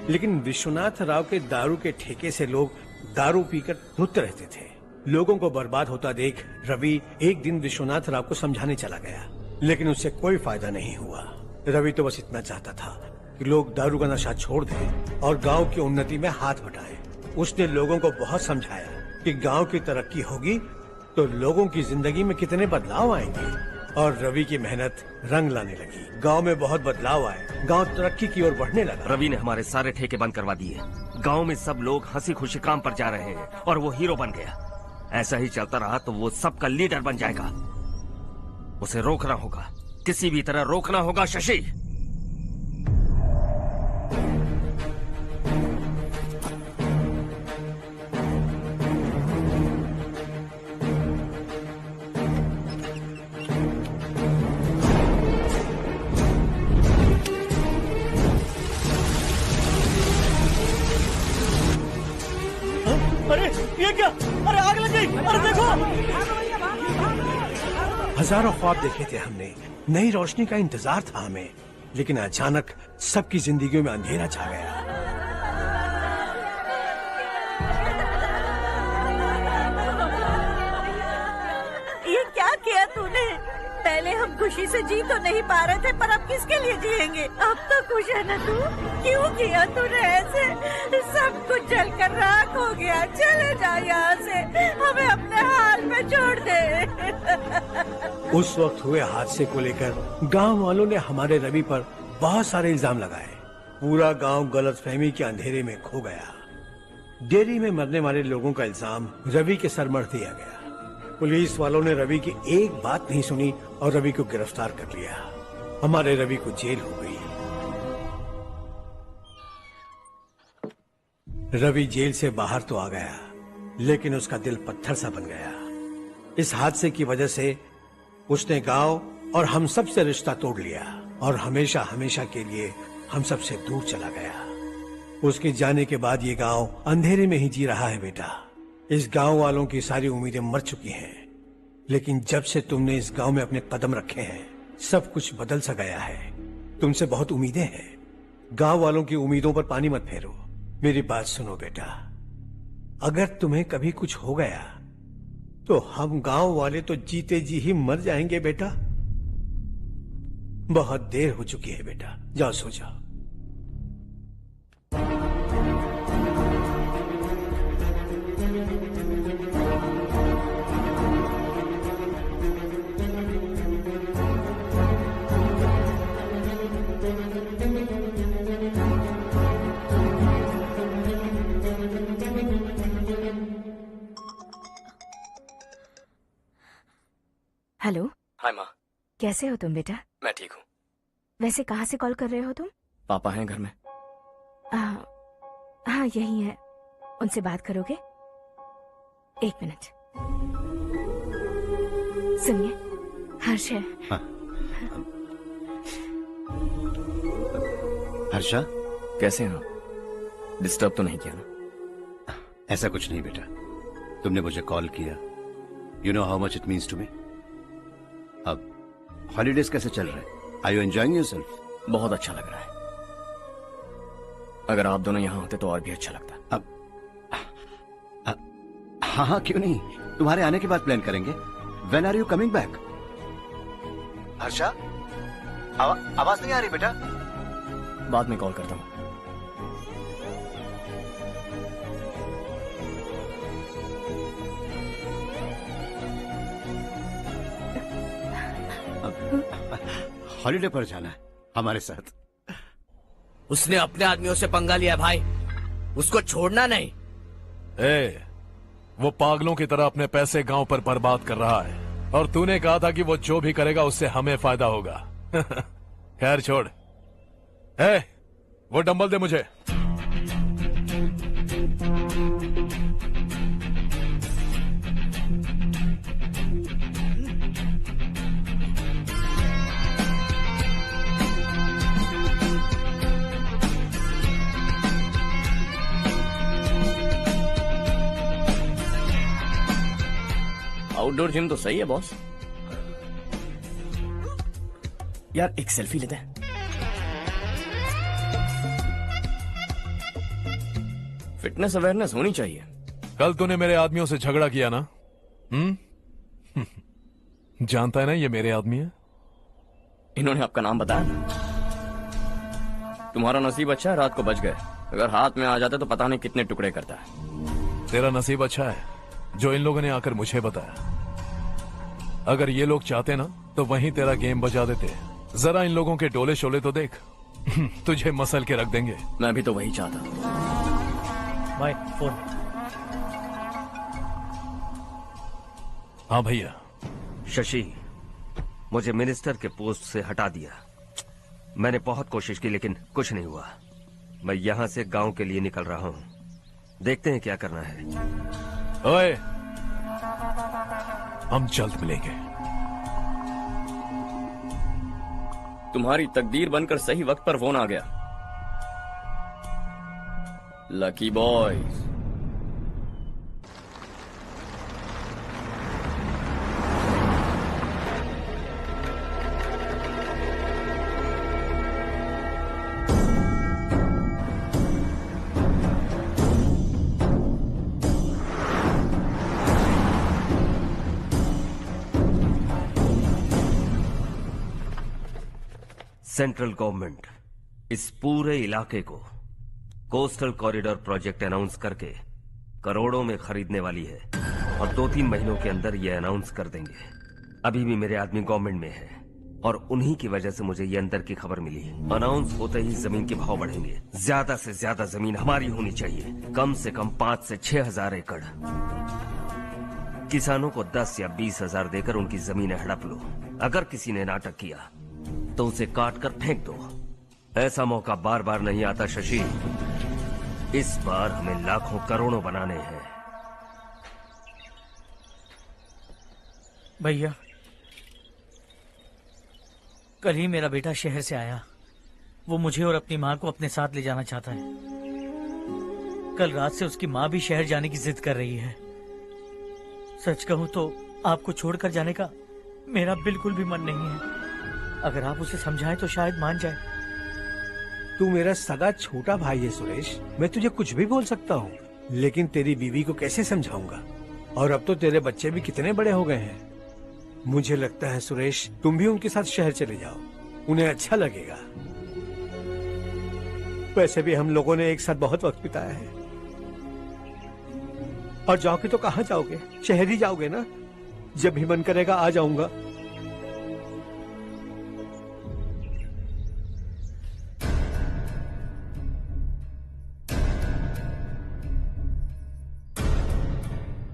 लेकिन विश्वनाथ राव के दारू के ठेके से लोग दारू पीकर धुत रहते थे। लोगों को बर्बाद होता देख रवि एक दिन विश्वनाथ राव को समझाने चला गया, लेकिन उससे कोई फायदा नहीं हुआ। रवि तो बस इतना चाहता था कि लोग दारू का नशा छोड़ दें और गांव की उन्नति में हाथ बटाएं। उसने लोगों को बहुत समझाया कि गांव की तरक्की होगी तो लोगों की जिंदगी में कितने बदलाव आएंगे, और रवि की मेहनत रंग लाने लगी। गांव में बहुत बदलाव आए, गांव तरक्की की ओर बढ़ने लगा। रवि ने हमारे सारे ठेके बंद करवा दिए। गांव में सब लोग हंसी खुशी काम पर जा रहे हैं और वो हीरो बन गया। ऐसा ही चलता रहा तो वो सबका लीडर बन जाएगा। उसे रोकना होगा, किसी भी तरह रोकना होगा शशि। अरे ये क्या? अरे आग लग गई! अरे देखो! हजारों ख्वाब देखे थे हमने, नई रोशनी का इंतजार था हमें, लेकिन अचानक सबकी जिंदगियों में अंधेरा छा गया। ये क्या किया तूने? पहले हम खुशी से जी तो नहीं पा रहे थे, पर अब किसके लिए जिएंगे? अब तो खुश है ना तू? क्यों किया तूने ऐसे? सब कुछ जलकर राख हो गया। चले जा यहाँ से, हमें अपने हाल में छोड़ दे। उस वक्त हुए हादसे को लेकर गांव वालों ने हमारे रवि पर बहुत सारे इल्जाम लगाए। पूरा गांव गलतफहमी के अंधेरे में खो गया। डेयरी में मरने वाले लोगों का इल्जाम रवि के सर मढ़ दिया गया। पुलिस वालों ने रवि की एक बात नहीं सुनी और रवि को गिरफ्तार कर लिया। हमारे रवि को जेल हो गई। रवि जेल से बाहर तो आ गया, लेकिन उसका दिल पत्थर सा बन गया। इस हादसे की वजह से उसने गांव और हम सब से रिश्ता तोड़ लिया और हमेशा हमेशा के लिए हम सब से दूर चला गया। उसके जाने के बाद ये गांव अंधेरे में ही जी रहा है बेटा। इस गांव वालों की सारी उम्मीदें मर चुकी हैं, लेकिन जब से तुमने इस गांव में अपने कदम रखे हैं सब कुछ बदल सा गया है। तुमसे बहुत उम्मीदें हैं। गांव वालों की उम्मीदों पर पानी मत फेरो। मेरी बात सुनो बेटा, अगर तुम्हें कभी कुछ हो गया तो हम गांव वाले तो जीते जी ही मर जाएंगे बेटा। बहुत देर हो चुकी है बेटा, जाओ सो जाओ। हेलो। हाय माँ। कैसे हो तुम बेटा? मैं ठीक हूँ। वैसे कहाँ से कॉल कर रहे हो तुम? पापा हैं घर में। हाँ यही है। उनसे बात करोगे? एक मिनट। सुनिए, हर्ष है। हाँ। हर्षा, कैसे हैं आप? डिस्टर्ब तो नहीं किया ना? ऐसा कुछ नहीं बेटा, तुमने मुझे कॉल किया। You know how much it means to me. अब हॉलीडेज कैसे चल रहे हैं? Are you enjoying yourself? बहुत अच्छा लग रहा है। अगर आप दोनों यहाँ होते तो और भी अच्छा लगता। अब हाँ हाँ क्यों नहीं, तुम्हारे आने के बाद प्लान करेंगे। When are you coming back? Harsha, आवाज नहीं आ रही बेटा। बाद में कॉल करता हूँ। हॉलीडे पर जाना है हमारे साथ। उसने अपने आदमियों से पंगा लिया भाई, उसको छोड़ना नहीं। वो पागलों की तरह अपने पैसे गांव पर बर्बाद कर रहा है, और तूने कहा था कि वो जो भी करेगा उससे हमें फायदा होगा। खैर छोड़। वो डंबल दे मुझे। आउटडोर जिम तो सही है बॉस। यार एक सेल्फी लेते हैं। फिटनेस अवेयरनेस होनी चाहिए। कल तूने मेरे आदमियों से झगड़ा किया ना? जानता है ना ये मेरे आदमी है। इन्होंने आपका नाम बताया? तुम्हारा नसीब अच्छा है रात को बच गए, अगर हाथ में आ जाते तो पता नहीं कितने टुकड़े करता है। तेरा नसीब अच्छा है जो इन लोगों ने आकर मुझे बताया। अगर ये लोग चाहते ना तो वहीं तेरा गेम बजा देते। जरा इन लोगों के डोले शोले तो देख। तुझे मसल के रख देंगे। मैं भी तो वही चाहता। भाई फोन। हाँ भैया। शशि, मुझे मिनिस्टर के पोस्ट से हटा दिया। मैंने बहुत कोशिश की लेकिन कुछ नहीं हुआ। मैं यहां से गांव के लिए निकल रहा हूं। देखते हैं क्या करना है। ओए, हम जल्द मिलेंगे। तुम्हारी तकदीर बनकर सही वक्त पर फोन आ गया। Lucky boys. सेंट्रल गवर्नमेंट इस पूरे इलाके को कोस्टल कॉरिडोर प्रोजेक्ट अनाउंस करके करोड़ों में खरीदने वाली है और 2-3 महीनों के अंदर ये अनाउंस कर देंगे। अभी भी मेरे आदमी गवर्नमेंट में है और उन्हीं की वजह से मुझे ये अंदर की खबर मिली। अनाउंस होते ही जमीन के भाव बढ़ेंगे। ज्यादा से ज्यादा जमीन हमारी होनी चाहिए, कम से कम 5 से 6 हजार एकड़। किसानों को 10 या 20 हजार देकर उनकी जमीनें हड़प लो। अगर किसी ने नाटक किया तो उसे काट कर फेंक दो। ऐसा मौका बार बार नहीं आता शशि। इस बार हमें लाखों करोड़ों बनाने हैं। भैया, कल ही मेरा बेटा शहर से आया। वो मुझे और अपनी माँ को अपने साथ ले जाना चाहता है। कल रात से उसकी माँ भी शहर जाने की जिद कर रही है। सच कहूं तो आपको छोड़कर जाने का मेरा बिल्कुल भी मन नहीं है। अगर आप उसे समझाएं तो शायद मान जाए। तू मेरा सगा छोटा भाई है सुरेश, मैं तुझे कुछ भी बोल सकता हूँ, लेकिन तेरी बीवी को कैसे समझाऊंगा? और अब तो तेरे बच्चे भी कितने बड़े हो गए हैं। मुझे लगता है सुरेश, तुम भी उनके साथ शहर चले जाओ, उन्हें अच्छा लगेगा। वैसे भी हम लोगों ने एक साथ बहुत वक्त बिताया है। और जाओगे तो कहाँ जाओगे? शहर ही जाओगे ना? जब भी मन करेगा आ जाऊंगा।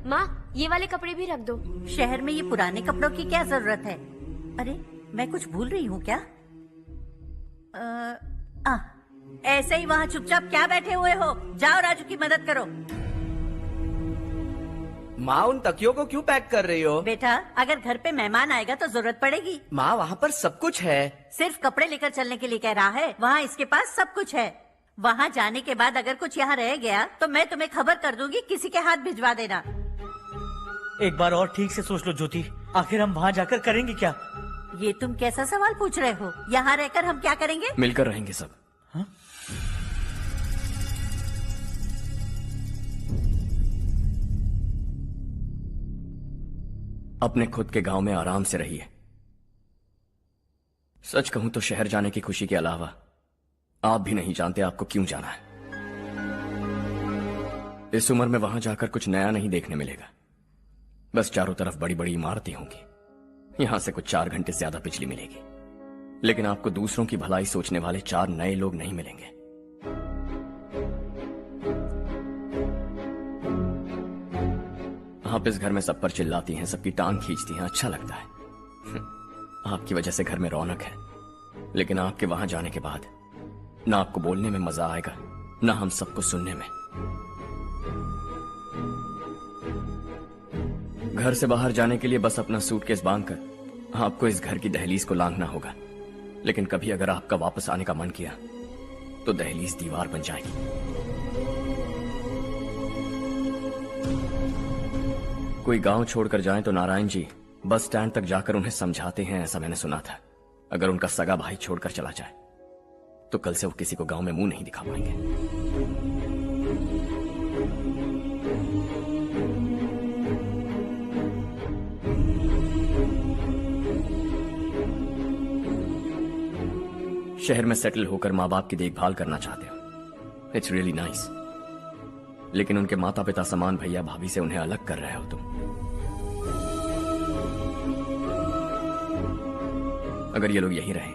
माँ, ये वाले कपड़े भी रख दो। शहर में ये पुराने कपड़ों की क्या जरूरत है? अरे मैं कुछ भूल रही हूँ क्या? ऐसे ही वहाँ चुपचाप क्या बैठे हुए हो? जाओ राजू की मदद करो। माँ, उन तकियों को क्यों पैक कर रही हो? बेटा, अगर घर पे मेहमान आएगा तो जरूरत पड़ेगी। माँ, वहाँ पर सब कुछ है। सिर्फ कपड़े लेकर चलने के लिए कह रहा है? वहाँ इसके पास सब कुछ है। वहाँ जाने के बाद अगर कुछ यहाँ रह गया तो मैं तुम्हें खबर कर दूंगी, किसी के हाथ भिजवा देना। एक बार और ठीक से सोच लो ज्योति, आखिर हम वहाँ जाकर करेंगे क्या? ये तुम कैसा सवाल पूछ रहे हो? यहाँ रहकर हम क्या करेंगे? मिलकर रहेंगे सब। हाँ? अपने खुद के गांव में आराम से रहिए। सच कहूं तो शहर जाने की खुशी के अलावा आप भी नहीं जानते आपको क्यों जाना है। इस उम्र में वहां जाकर कुछ नया नहीं देखने मिलेगा। बस चारों तरफ बड़ी बड़ी इमारतें होंगी। यहां से कुछ 4 घंटे ज्यादा बिजली मिलेगी, लेकिन आपको दूसरों की भलाई सोचने वाले 4 नए लोग नहीं मिलेंगे। आप इस घर में सब पर चिल्लाती हैं, सबकी टांग खींचती हैं, अच्छा लगता है। आपकी वजह से घर में रौनक है, लेकिन आपके वहां जाने के बाद ना आपको बोलने में मजा आएगा, ना हम सबको सुनने में। घर से बाहर जाने के लिए बस अपना सूटकेस बांधकर आपको इस घर की दहलीज को लांघना होगा, लेकिन कभी अगर आपका वापस आने का मन किया तो दहलीज दीवार बन जाएगी। कोई गांव छोड़कर जाएं तो नारायण जी बस स्टैंड तक जाकर उन्हें समझाते हैं, ऐसा मैंने सुना था। अगर उनका सगा भाई छोड़कर चला जाए तो कल से वो किसी को गांव में मुंह नहीं दिखा पाएंगे। शहर में सेटल होकर माँ बाप की देखभाल करना चाहते हो, इट्स रियली नाइस, लेकिन उनके माता पिता समान भैया भाभी से उन्हें अलग कर रहे हो तुम। अगर ये लोग यहीं रहे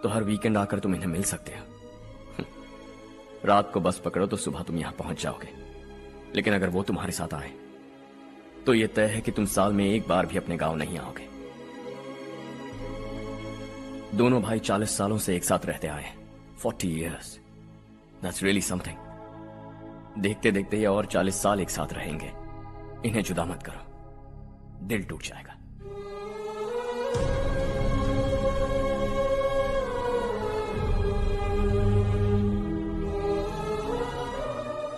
तो हर वीकेंड आकर तुम इन्हें मिल सकते हो। रात को बस पकड़ो तो सुबह तुम यहां पहुंच जाओगे, लेकिन अगर वो तुम्हारे साथ आए तो ये तय है कि तुम साल में एक बार भी अपने गांव नहीं आओगे। दोनों भाई 40 सालों से एक साथ रहते आए, 40 years, that's really something। देखते देखते ये और 40 साल एक साथ रहेंगे। इन्हें जुदा मत करो, दिल टूट जाएगा।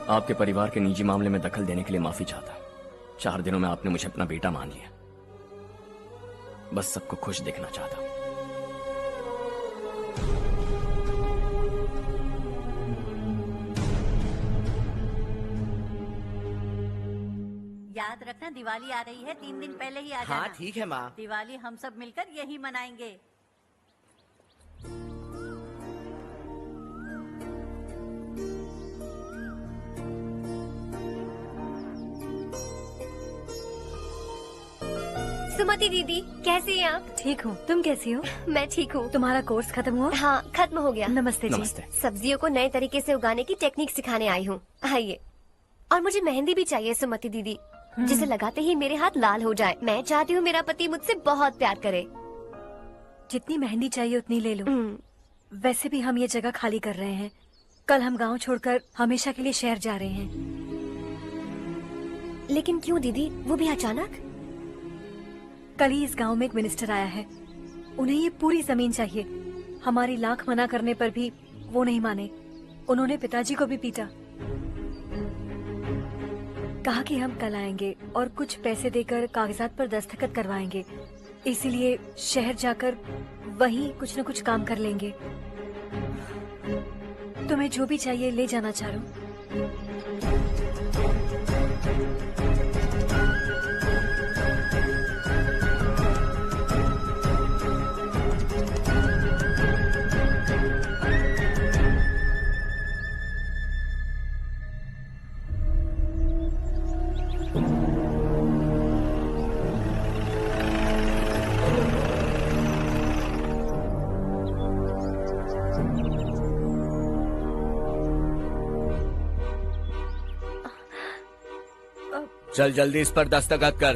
आपके परिवार के निजी मामले में दखल देने के लिए माफी चाहता। 4 दिनों में आपने मुझे अपना बेटा मान लिया, बस सबको खुश देखना चाहता। याद रखना दिवाली आ रही है, 3 दिन पहले ही आ जाना। हाँ ठीक है माँ। दिवाली हम सब मिलकर यही मनाएंगे। सुमति दीदी कैसी हैं आप? ठीक हूँ, तुम कैसी हो? मैं ठीक हूँ। तुम्हारा कोर्स खत्म हुआ? हाँ खत्म हो गया। नमस्ते जी। नमस्ते। सब्जियों को नए तरीके से उगाने की टेक्निक सिखाने आई हूँ, आइए। और मुझे मेहंदी भी चाहिए सुमति दीदी, जिसे लगाते ही मेरे हाथ लाल हो जाए। मैं चाहती हूँ मेरा पति मुझसे बहुत प्यार करे। जितनी मेहंदी चाहिए उतनी ले लो। वैसे भी हम ये जगह खाली कर रहे हैं, कल हम गांव छोड़कर हमेशा के लिए शहर जा रहे हैं। लेकिन क्यों दीदी, वो भी अचानक? कल ही इस गांव में एक मिनिस्टर आया है, उन्हें ये पूरी जमीन चाहिए। हमारी लाख मना करने पर भी वो नहीं माने। उन्होंने पिताजी को भी पीटा। कहा कि हम कल आएंगे और कुछ पैसे देकर कागजात पर दस्तखत करवाएंगे, इसीलिए शहर जाकर वहीं कुछ न कुछ काम कर लेंगे। तुम्हें जो भी चाहिए ले जाना चारू। चल जल्दी इस पर दस्तखत कर।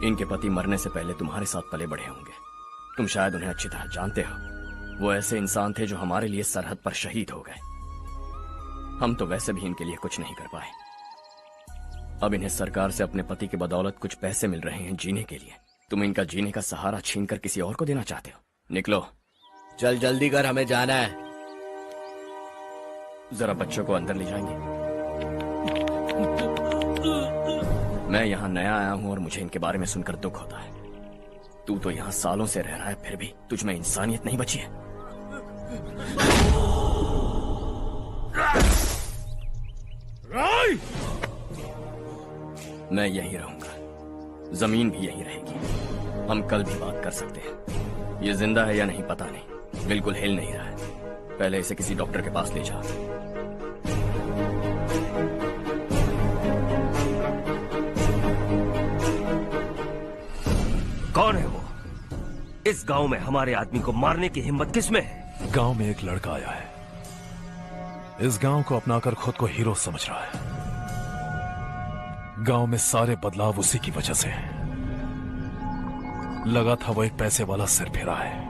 इनके पति मरने से पहले तुम्हारे साथ पले बढ़े होंगे, तुम शायद उन्हें अच्छी तरह जानते हो। वो ऐसे इंसान थे जो हमारे लिए सरहद पर शहीद हो गए। हम तो वैसे भी इनके लिए कुछ नहीं कर पाए। अब इन्हें सरकार से अपने पति की बदौलत कुछ पैसे मिल रहे हैं जीने के लिए। तुम इनका जीने का सहारा छीनकर किसी और को देना चाहते हो। निकलो। चल जल्दी कर, हमें जाना है। जरा बच्चों को अंदर ले जाएंगे? मैं यहाँ नया आया हूँ और मुझे इनके बारे में सुनकर दुख होता है। तू तो यहाँ सालों से रह रहा है, फिर भी तुझ में इंसानियत नहीं बची है। मैं यही रहूंगा, जमीन भी यही रहेगी। हम कल भी बात कर सकते हैं। ये जिंदा है या नहीं पता नहीं, बिल्कुल हिल नहीं रहा है। पहले इसे किसी डॉक्टर के पास ले जा। कौन है वो? इस गांव में हमारे आदमी को मारने की हिम्मत किसमें है? गांव में एक लड़का आया है, इस गांव को अपनाकर खुद को हीरो समझ रहा है। गांव में सारे बदलाव उसी की वजह से हैं। लगा था वो एक पैसे वाला सिरफिरा है,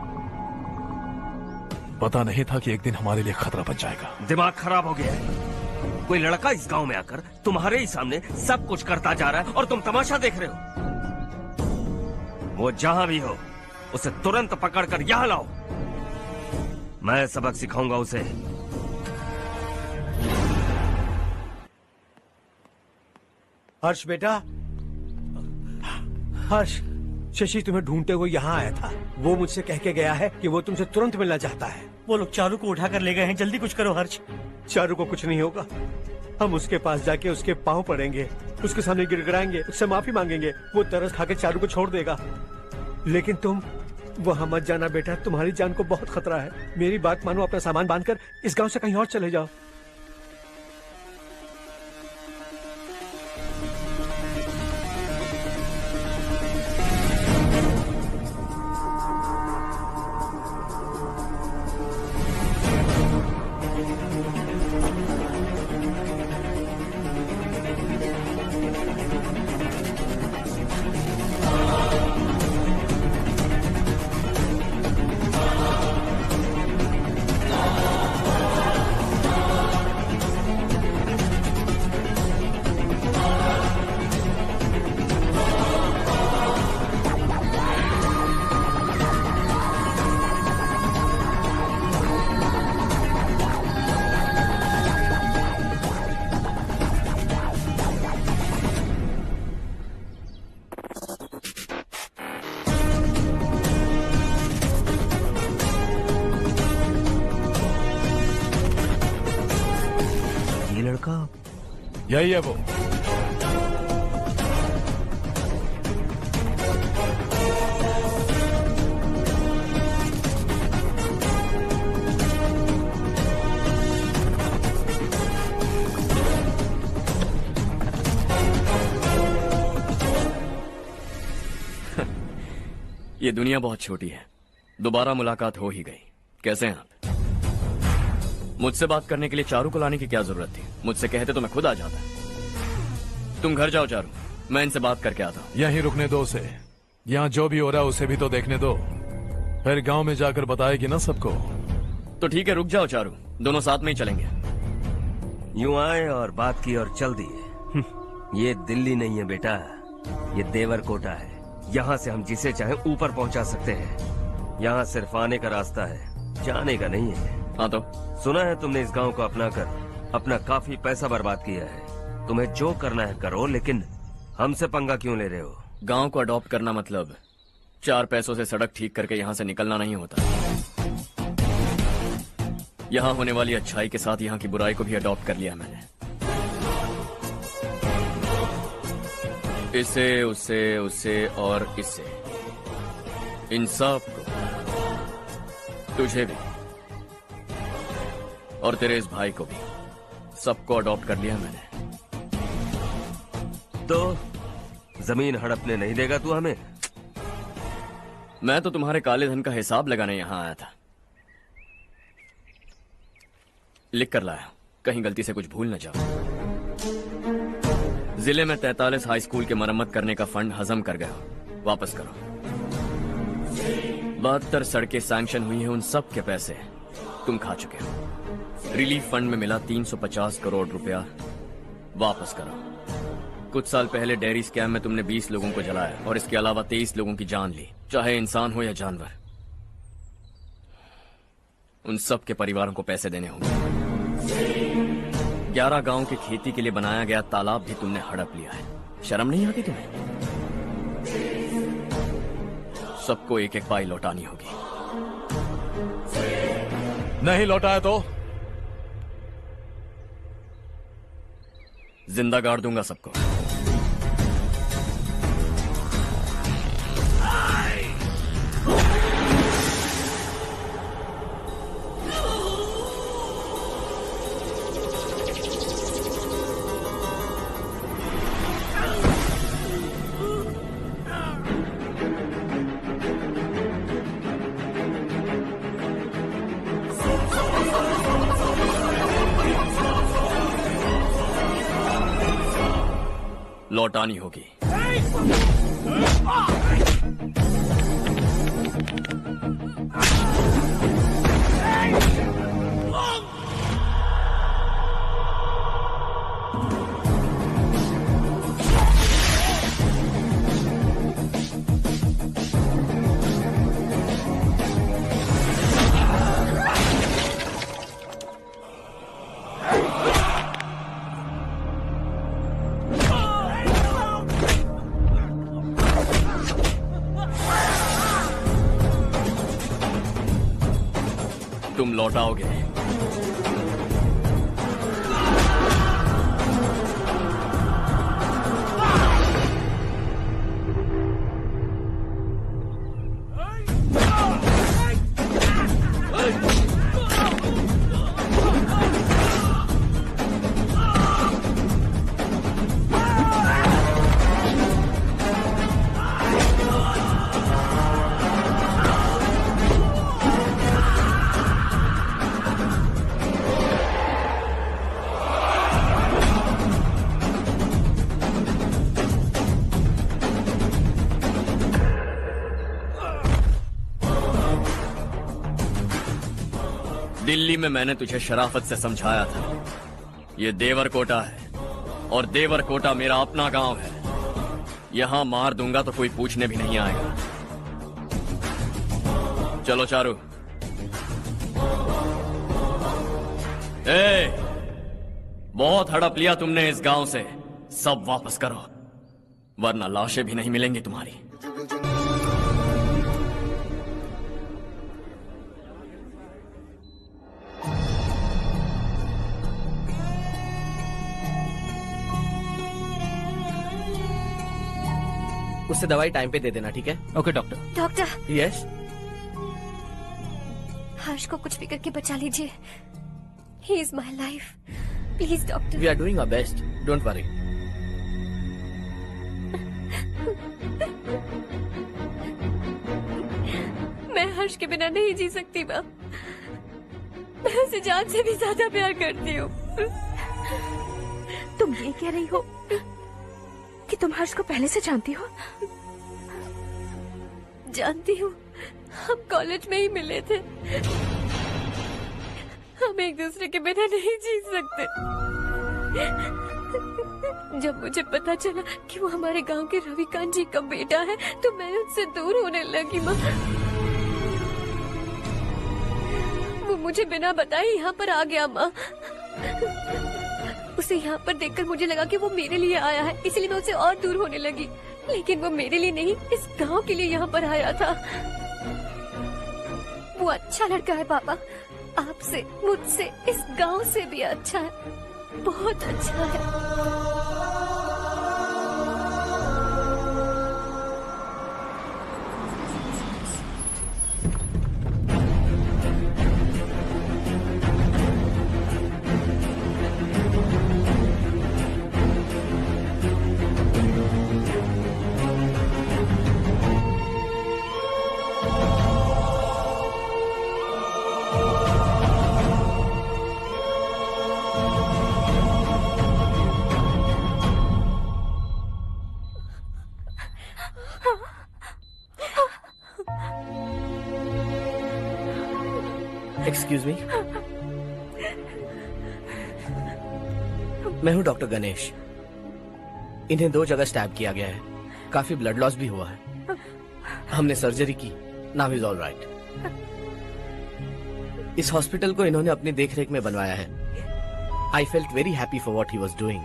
पता नहीं था कि एक दिन हमारे लिए खतरा बन जाएगा। दिमाग खराब हो गया है। कोई लड़का इस गांव में आकर तुम्हारे ही सामने सब कुछ करता जा रहा है और तुम तमाशा देख रहे हो। वो जहां भी हो उसे तुरंत पकड़कर यहां लाओ। मैं सबक सिखाऊंगा उसे। हर्ष बेटा, हर्ष, शशि तुम्हें ढूंढते हुए यहाँ आया था। वो मुझसे कह के गया है कि वो तुमसे तुरंत मिलना चाहता है। वो लोग चारू को उठाकर ले गए हैं, जल्दी कुछ करो हर्ष। चारू को कुछ नहीं होगा। हम उसके पास जाके उसके पांव पड़ेंगे, उसके सामने गिड़गिड़ाएंगे, उससे माफी मांगेंगे। वो तरस खा के चारू को छोड़ देगा। लेकिन तुम वहां मत जाना बेटा, तुम्हारी जान को बहुत खतरा है। मेरी बात मानो, अपना सामान बांधकर इस गांव से कहीं और चले जाओ। यही है वो। ये दुनिया बहुत छोटी है। दोबारा मुलाकात हो ही गई। कैसे हैं आप? मुझसे बात करने के लिए चारू को लाने की क्या जरूरत थी? मुझसे कहते तो मैं खुद आ जाता। तुम घर जाओ चारू, मैं इनसे बात करके आता हूँ। यहीं रुकने दो उसे। यहाँ जो भी हो रहा है उसे भी तो देखने दो, फिर गांव में जाकर बताएगी ना सबको। तो ठीक है, रुक जाओ चारू, दोनों साथ में ही चलेंगे। यूं आए और बात की और चल दिए। ये दिल्ली नहीं है बेटा, ये देवरकोटा है। यहाँ से हम जिसे चाहे ऊपर पहुँचा सकते हैं। यहाँ सिर्फ आने का रास्ता है, जाने का नहीं है। हाँ तो सुना है तुमने इस गांव को अपना कर अपना काफी पैसा बर्बाद किया है। तुम्हें जो करना है करो, लेकिन हमसे पंगा क्यों ले रहे हो? गांव को अडॉप्ट करना मतलब 4 पैसों से सड़क ठीक करके यहाँ से निकलना नहीं होता। यहाँ होने वाली अच्छाई के साथ यहाँ की बुराई को भी अडॉप्ट कर लिया मैंने। इससे, उससे, उससे और इससे, इन सब को, तुझे भी और तेरे इस भाई को भी, सबको अडॉप्ट कर लिया मैंने। तो जमीन हड़पने नहीं देगा तू हमें? मैं तो तुम्हारे काले धन का हिसाब लगाने यहाँ आया था। लिख कर लाया, कहीं गलती से कुछ भूल न जाओ। जिले में 43 हाई स्कूल के मरम्मत करने का फंड हजम कर गया, वापस करो। 72 सड़कें सैंक्शन हुई हैं, उन सब के पैसे तुम खा चुके हो। रिलीफ फंड में मिला 350 करोड़ रुपया, वापस करो। कुछ साल पहले डेयरी स्कैम में तुमने 20 लोगों को जलाया और इसके अलावा 23 लोगों की जान ली, चाहे इंसान हो या जानवर। उन सब के परिवारों को पैसे देने होंगे। 11 गांव की खेती के लिए बनाया गया तालाब भी तुमने हड़प लिया है। शर्म नहीं आती तुम्हें? सबको एक एक पाई लौटानी होगी। नहीं लौटाया तो जिंदा गाड़ दूंगा सबको। लौटानी होगी। तुम लौटाओगे। दिल्ली में मैंने तुझे शराफत से समझाया था, ये देवर कोटा है और देवर कोटा मेरा अपना गांव है। यहां मार दूंगा तो कोई पूछने भी नहीं आएगा। चलो चारू। बहुत हड़प लिया तुमने इस गांव से, सब वापस करो वरना लाशें भी नहीं मिलेंगी तुम्हारी। उससे दवाई टाइम पे दे देना, ठीक है? Okay doctor. Doctor. Yes. Harsh को कुछ भी करके बचा लीजिए। He is my life, please doctor. We are doing our best, don't worry. मैं हर्ष के बिना नहीं जी सकती माँ। मैं उसे जान से भी ज्यादा प्यार करती हूँ। तुम ये कह रही हो कि तुम हर्ष को पहले से जानती हो? जानती हूँ, हम कॉलेज में ही मिले थे। हम एक दूसरे के बिना नहीं जी सकते। जब मुझे पता चला कि वो हमारे गांव के रविकांत जी का बेटा है तो मैं उससे दूर होने लगी माँ। वो मुझे बिना बताए यहाँ पर आ गया माँ। उसे यहाँ पर देखकर मुझे लगा कि वो मेरे लिए आया है, इसलिए मैं उससे और दूर होने लगी। लेकिन वो मेरे लिए नहीं, इस गांव के लिए यहाँ पर आया था। वो अच्छा लड़का है पापा, आपसे, मुझसे, इस गांव से भी अच्छा है, बहुत अच्छा है। एक्सक्यूज मी, मैं हूं डॉक्टर गणेश। इन्हें 2 जगह स्टैब किया गया है, काफी ब्लड लॉस भी हुआ है। हमने सर्जरी की, नाउ इज ऑल राइट। इस हॉस्पिटल को इन्होंने अपनी देखरेख में बनवाया है। I felt very happy for what he was doing.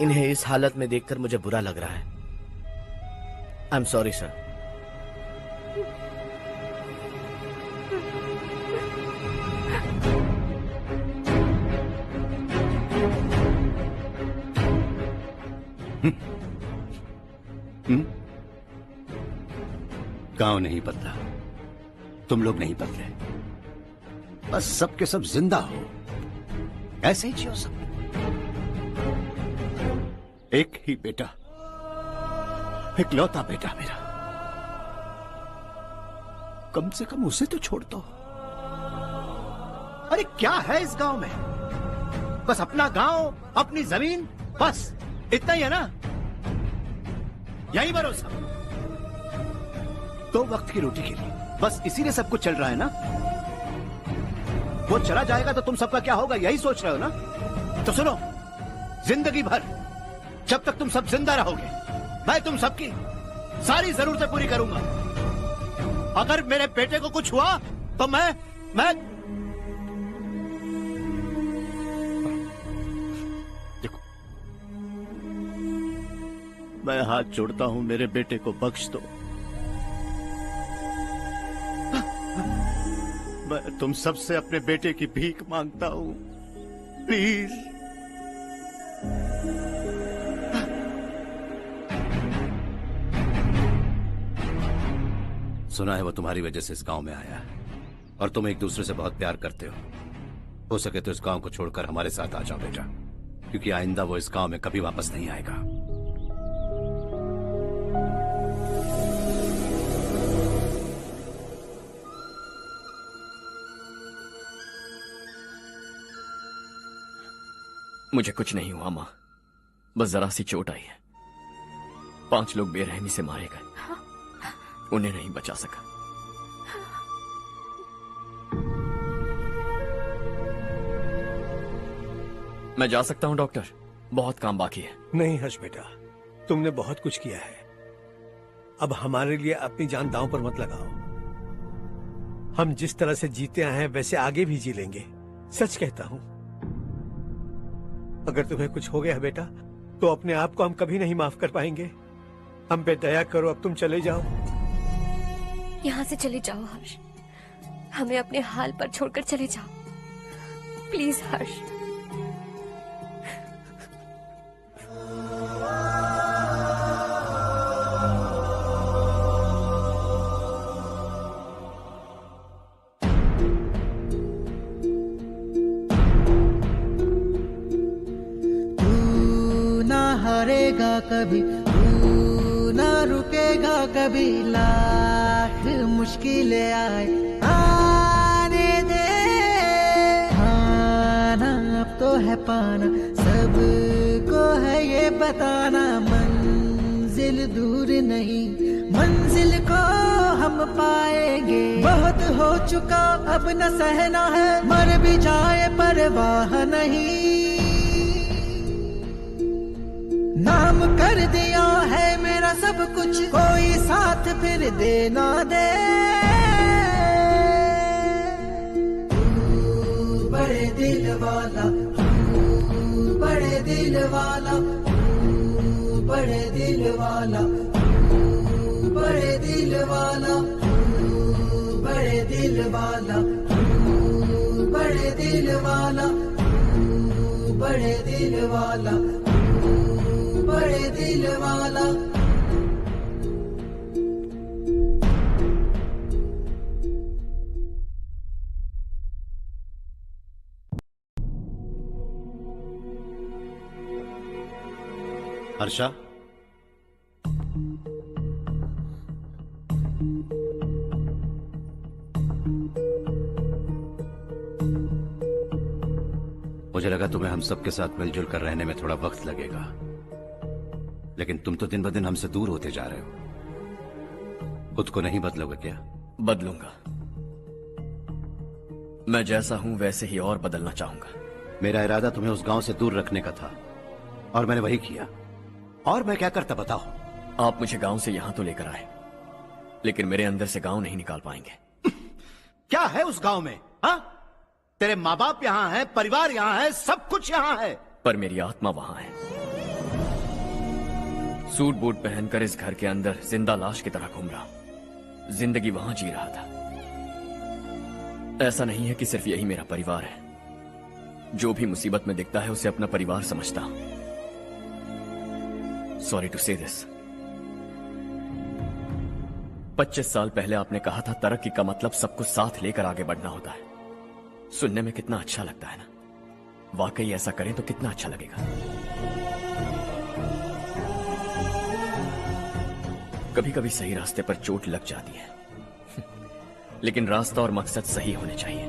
इन्हें इस हालत में देखकर मुझे बुरा लग रहा है। I am sorry sir. गांव नहीं बदला, तुम लोग नहीं बदले, बस सब के सब जिंदा हो, ऐसे ही जियो सब। एक ही बेटा, इकलौता बेटा मेरा, कम से कम उसे तो छोड़ दो। अरे क्या है इस गांव में? बस अपना गांव, अपनी जमीन, बस इतना ही है ना? यही मरो सब। 2 वक्त की रोटी के लिए बस इसीलिए सब कुछ चल रहा है ना। वो चला जाएगा तो तुम सबका क्या होगा, यही सोच रहे हो ना। तो सुनो, जिंदगी भर जब तक तुम सब जिंदा रहोगे, मैं तुम सबकी सारी जरूरतें पूरी करूंगा। अगर मेरे बेटे को कुछ हुआ तो मैं देखो, मैं हाथ जोड़ता हूं, मेरे बेटे को बख्श दो। मैं तुम सबसे अपने बेटे की भीख मांगता हूं, प्लीज। सुना है वो तुम्हारी वजह से इस गांव में आया है और तुम एक दूसरे से बहुत प्यार करते हो सके तो इस गांव को छोड़कर हमारे साथ आ जाओ बेटा, क्योंकि आइंदा वो इस गांव में कभी वापस नहीं आएगा। मुझे कुछ नहीं हुआ माँ, बस जरा सी चोट आई है। 5 लोग बेरहमी से मारे गए, उन्हें नहीं बचा सका। मैं जा सकता हूं डॉक्टर, बहुत काम बाकी है। नहीं हर्ष बेटा, तुमने बहुत कुछ किया है। अब हमारे लिए अपनी जान दांव पर मत लगाओ। हम जिस तरह से जीते आए हैं वैसे आगे भी जी लेंगे, सच कहता हूं। अगर तुम्हें कुछ हो गया बेटा तो अपने आप को हम कभी नहीं माफ कर पाएंगे। हम पे दया करो, अब तुम चले जाओ। यहाँ से चले जाओ हर्ष, हमें अपने हाल पर छोड़कर चले जाओ, प्लीज हर्ष। हारेगा कभी, तू ना रुकेगा कभी। लाख मुश्किलें आए आने दे, खाना अब तो है पाना, सबको है ये बताना। मंजिल दूर नहीं, मंजिल को हम पाएंगे। बहुत हो चुका अब न सहना है, मर भी जाए परवाह नहीं। नाम कर दिया है मेरा सब कुछ, कोई साथ फिर देना दे। तू बड़े दिल वाला, तू बड़े दिल वाला, तू बड़े दिल वाला, तू बड़े दिल वाला, तू बड़े दिल वाला, तू बड़े दिल वाला, तू बड़े दिल वाला, बड़े दिल वाला। हर्षा, मुझे लगा तुम्हें हम सबके साथ मिलजुल कर रहने में थोड़ा वक्त लगेगा, लेकिन तुम तो दिन ब दिन हमसे दूर होते जा रहे हो। खुद को नहीं बदलोगे क्या? बदलूंगा। मैं जैसा हूं वैसे ही और बदलना चाहूंगा। मेरा इरादा तुम्हें उस गांव से दूर रखने का था और मैंने वही किया। और मैं क्या करता बताओ? आप मुझे गांव से यहां तो लेकर आए, लेकिन मेरे अंदर से गांव नहीं निकाल पाएंगे। क्या है उस गांव में? हाँ, तेरे माँ बाप यहाँ हैं, परिवार यहाँ है, सब कुछ यहाँ है, पर मेरी आत्मा वहां है। सूट बूट पहनकर इस घर के अंदर जिंदा लाश की तरह घूम रहा हूं। जिंदगी वहां जी रहा था। ऐसा नहीं है कि सिर्फ यही मेरा परिवार है। जो भी मुसीबत में दिखता है उसे अपना परिवार समझता हूं। सॉरी टू से दिस। 25 साल पहले आपने कहा था तरक्की का मतलब सबको साथ लेकर आगे बढ़ना होता है। सुनने में कितना अच्छा लगता है ना? वाकई ऐसा करें तो कितना अच्छा लगेगा। कभी कभी सही रास्ते पर चोट लग जाती है, लेकिन रास्ता और मकसद सही होने चाहिए।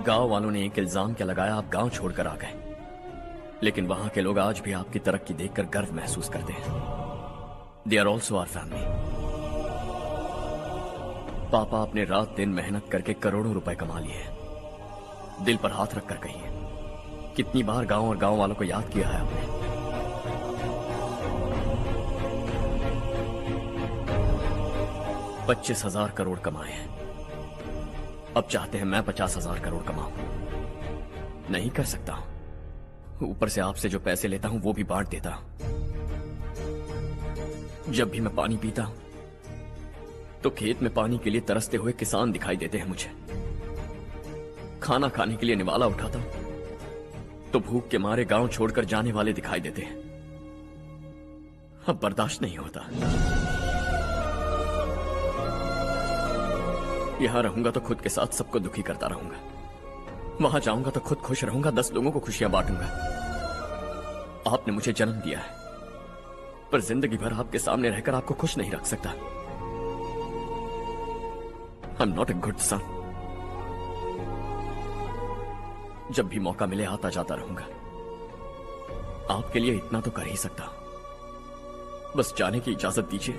गांव वालों ने एक इल्जाम क्या लगाया, आप गांव छोड़कर आ गए। लेकिन वहां के लोग आज भी आपकी तरक्की देखकर गर्व महसूस करते हैं। They are also our family. पापा आपने रात दिन मेहनत करके करोड़ों रुपए कमा लिए हैं। दिल पर हाथ रखकर कहिए, कितनी बार गांव और गांव वालों को याद किया है आपने? $25,000 करोड़ कमाए हैं। अब चाहते हैं मैं 50,000 करोड़ कमाऊं। नहीं कर सकता हूं। ऊपर से आपसे जो पैसे लेता हूं वो भी बांट देता हूं। जब भी मैं पानी पीता हूं तो खेत में पानी के लिए तरसते हुए किसान दिखाई देते हैं मुझे। खाना खाने के लिए निवाला उठाता हूं तो भूख के मारे गांव छोड़कर जाने वाले दिखाई देते हैं। अब बर्दाश्त नहीं होता। यहां रहूंगा तो खुद के साथ सबको दुखी करता रहूंगा। वहां जाऊंगा तो खुद खुश रहूंगा, 10 लोगों को खुशियां बांटूंगा। आपने मुझे जन्म दिया है, पर जिंदगी भर आपके सामने रहकर आपको खुश नहीं रख सकता। I am not a good son. जब भी मौका मिले आता जाता रहूंगा। आपके लिए इतना तो कर ही सकता हूं। बस जाने की इजाजत दीजिए।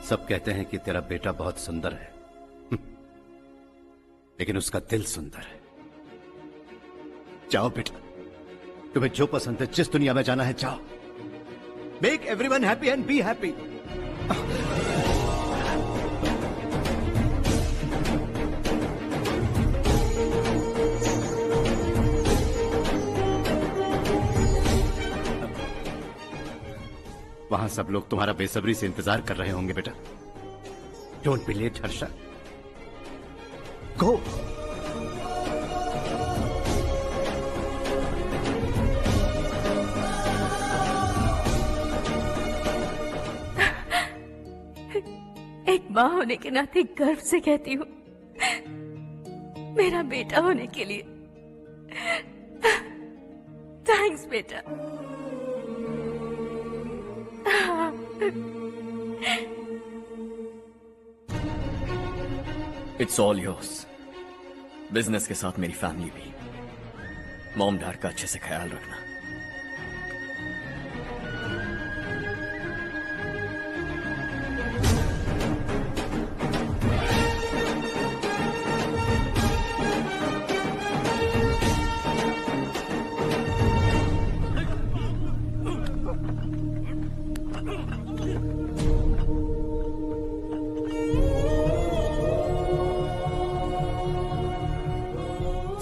सब कहते हैं कि तेरा बेटा बहुत सुंदर है, लेकिन उसका दिल सुंदर है। जाओ बेटा, तुम्हें जो पसंद है, जिस दुनिया में जाना है जाओ। Make everyone happy and be happy. वहां सब लोग तुम्हारा बेसब्री से इंतजार कर रहे होंगे बेटा। डोंट बी लेट हर्षा, गो। एक माँ होने के नाते गर्व से कहती हूँ, मेरा बेटा होने के लिए थैंक्स बेटा। It's all yours. बिजनेस के साथ मेरी फैमिली भी। मॉम डैड का अच्छे से ख्याल रखना।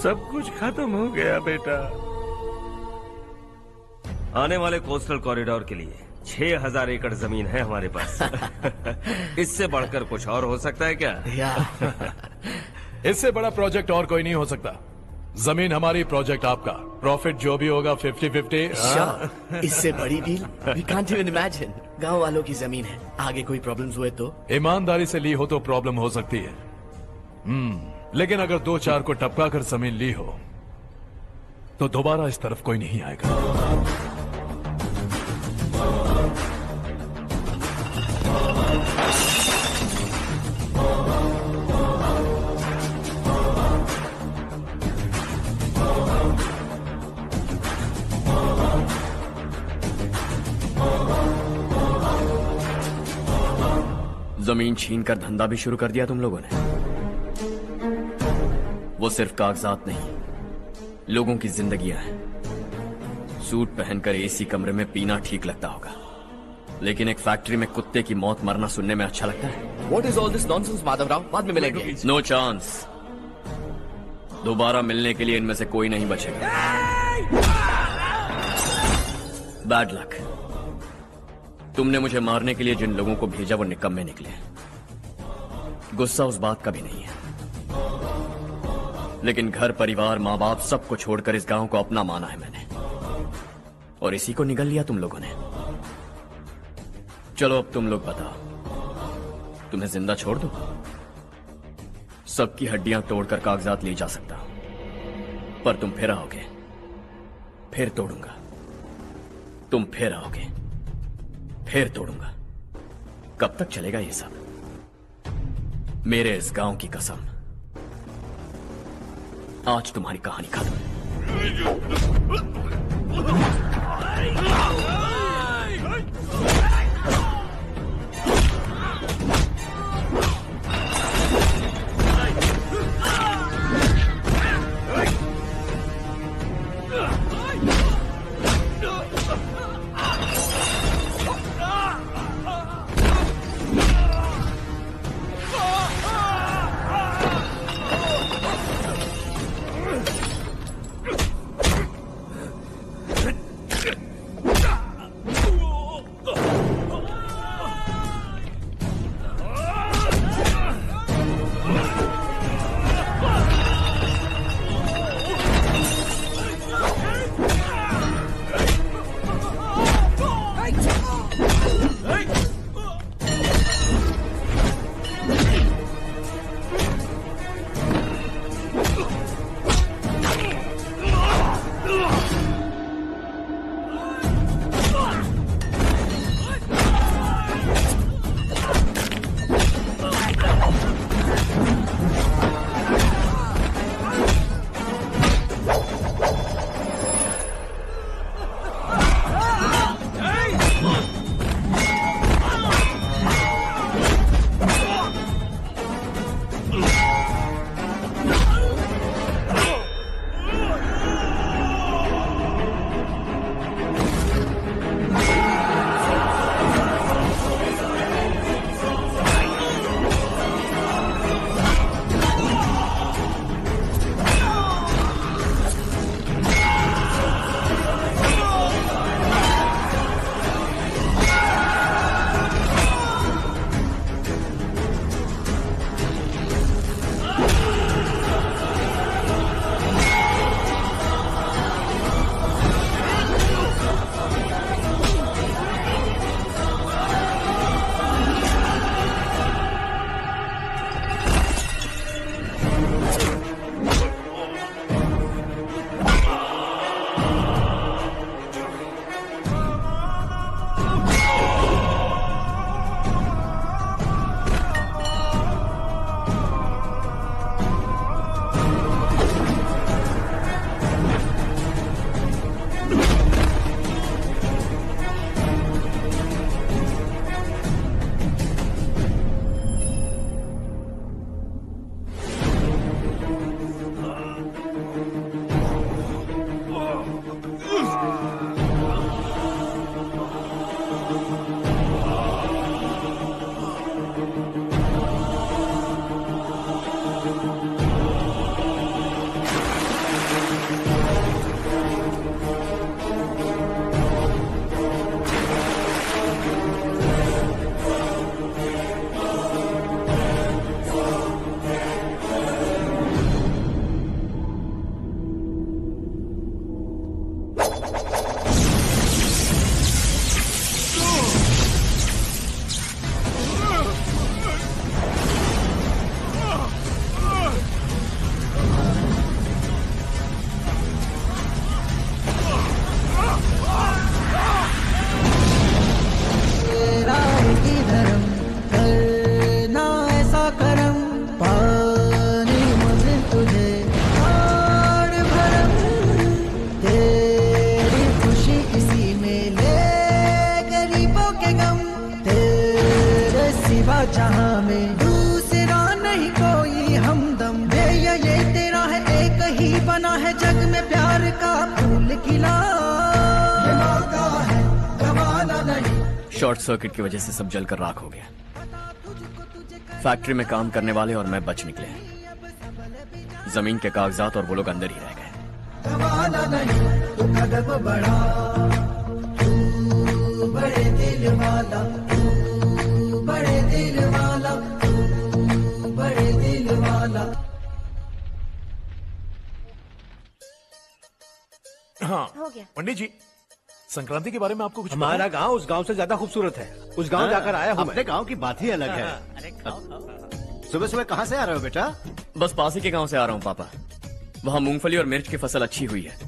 सब कुछ खत्म हो गया बेटा। आने वाले कोस्टल कॉरिडोर के लिए 6,000 एकड़ जमीन है हमारे पास। इससे बढ़कर कुछ और हो सकता है क्या? इससे बड़ा प्रोजेक्ट और कोई नहीं हो सकता। जमीन हमारी, प्रोजेक्ट आपका। प्रॉफिट जो भी होगा 50-50। इससे बड़ी deal we can't even imagine. गांव वालों की जमीन है, आगे कोई प्रॉब्लम्स हुए तो? ईमानदारी से ली हो तो प्रॉब्लम हो सकती है, लेकिन अगर 2-4 को टपका कर जमीन ली हो तो दोबारा इस तरफ कोई नहीं आएगा। जमीन छीनकर धंधा भी शुरू कर दिया तुम लोगों ने। वो सिर्फ कागजात नहीं, लोगों की जिंदगियां हैं। सूट पहनकर एसी कमरे में पीना ठीक लगता होगा, लेकिन एक फैक्ट्री में कुत्ते की मौत मरना सुनने में अच्छा लगता है। What is all this nonsense, Madhavrao? बाद में मिलेंगे। No chance. दोबारा मिलने के लिए इनमें से कोई नहीं बचेगा। Bad luck. तुमने मुझे मारने के लिए जिन लोगों को भेजा वो निकम्मे निकले। गुस्सा उस बात का भी नहीं है, लेकिन घर परिवार माँ बाप सबको छोड़कर इस गांव को अपना माना है मैंने, और इसी को निगल लिया तुम लोगों ने। चलो अब तुम लोग बताओ, तुम्हें जिंदा छोड़ दूं? सबकी हड्डियां तोड़कर कागजात ले जा सकता हूं, पर तुम फिर आओगे, फिर तोड़ूंगा। तुम फिर आओगे, फिर तोड़ूंगा। कब तक चलेगा ये सब? मेरे इस गांव की कसम, आज तुम्हारी कहानी खत्म। जहां में दूसरा नहीं कोई हमदम ये तेरा है एक ही बना है जग में प्यार का फूल खिला ये मौका है गवाना नहीं। शॉर्ट सर्किट की वजह से सब जलकर राख हो गया। फैक्ट्री में काम करने वाले और मैं बच निकले। जमीन के कागजात और वो लोग अंदर ही रह गए। गवाना नहीं तू कदम बढ़ा, तू बड़े दिल वाला, तू बड़े दिल वाला, तू बड़े दिल वाला। हाँ हो गया। पंडित जी, संक्रांति के बारे में आपको कुछ हमारा गांव उस गांव से ज्यादा खूबसूरत है। उस गांव जाकर आया हूँ। अपने गांव की बात ही अलग है। सुबह सुबह कहाँ से आ रहे हो बेटा? बस पास ही के गांव से आ रहा हूँ पापा। वहाँ मूंगफली और मिर्च की फसल अच्छी हुई है।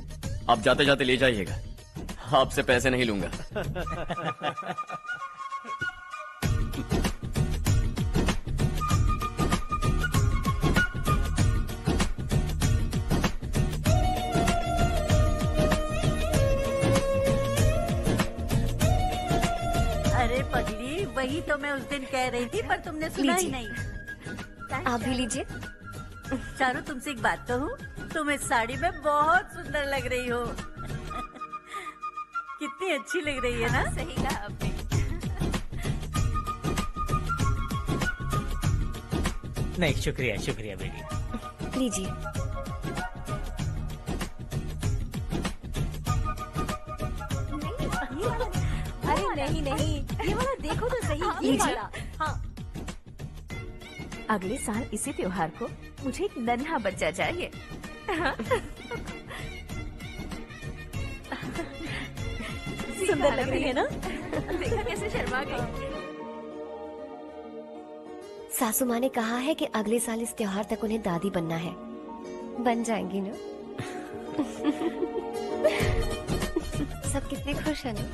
आप जाते जाते ले जाइएगा। आपसे पैसे नहीं लूंगा। पगली, वही तो मैं उस दिन कह रही थी पर तुमने सुना ही लीजिए। नहीं। आप भी लीजिए। चारू, तुमसे एक बात कहूँ, तुम इस साड़ी में बहुत सुंदर लग रही हो। कितनी अच्छी लग रही है ना? सही कहा आपने। नहीं, शुक्रिया शुक्रिया बेटी। लीजिए। अरे नहीं नहीं, ये वाला देखो तो सही, ये लीजिए। वाला। हाँ। अगले साल इसी त्योहार को मुझे एक नन्हा बच्चा चाहिए। सुंदर लग रही है ना? देखा कैसे शर्मा गई। सासू माँ ने कहा है कि अगले साल इस त्योहार तक उन्हें दादी बनना है। बन जाएंगी ना? सब कितने खुश हैं ना?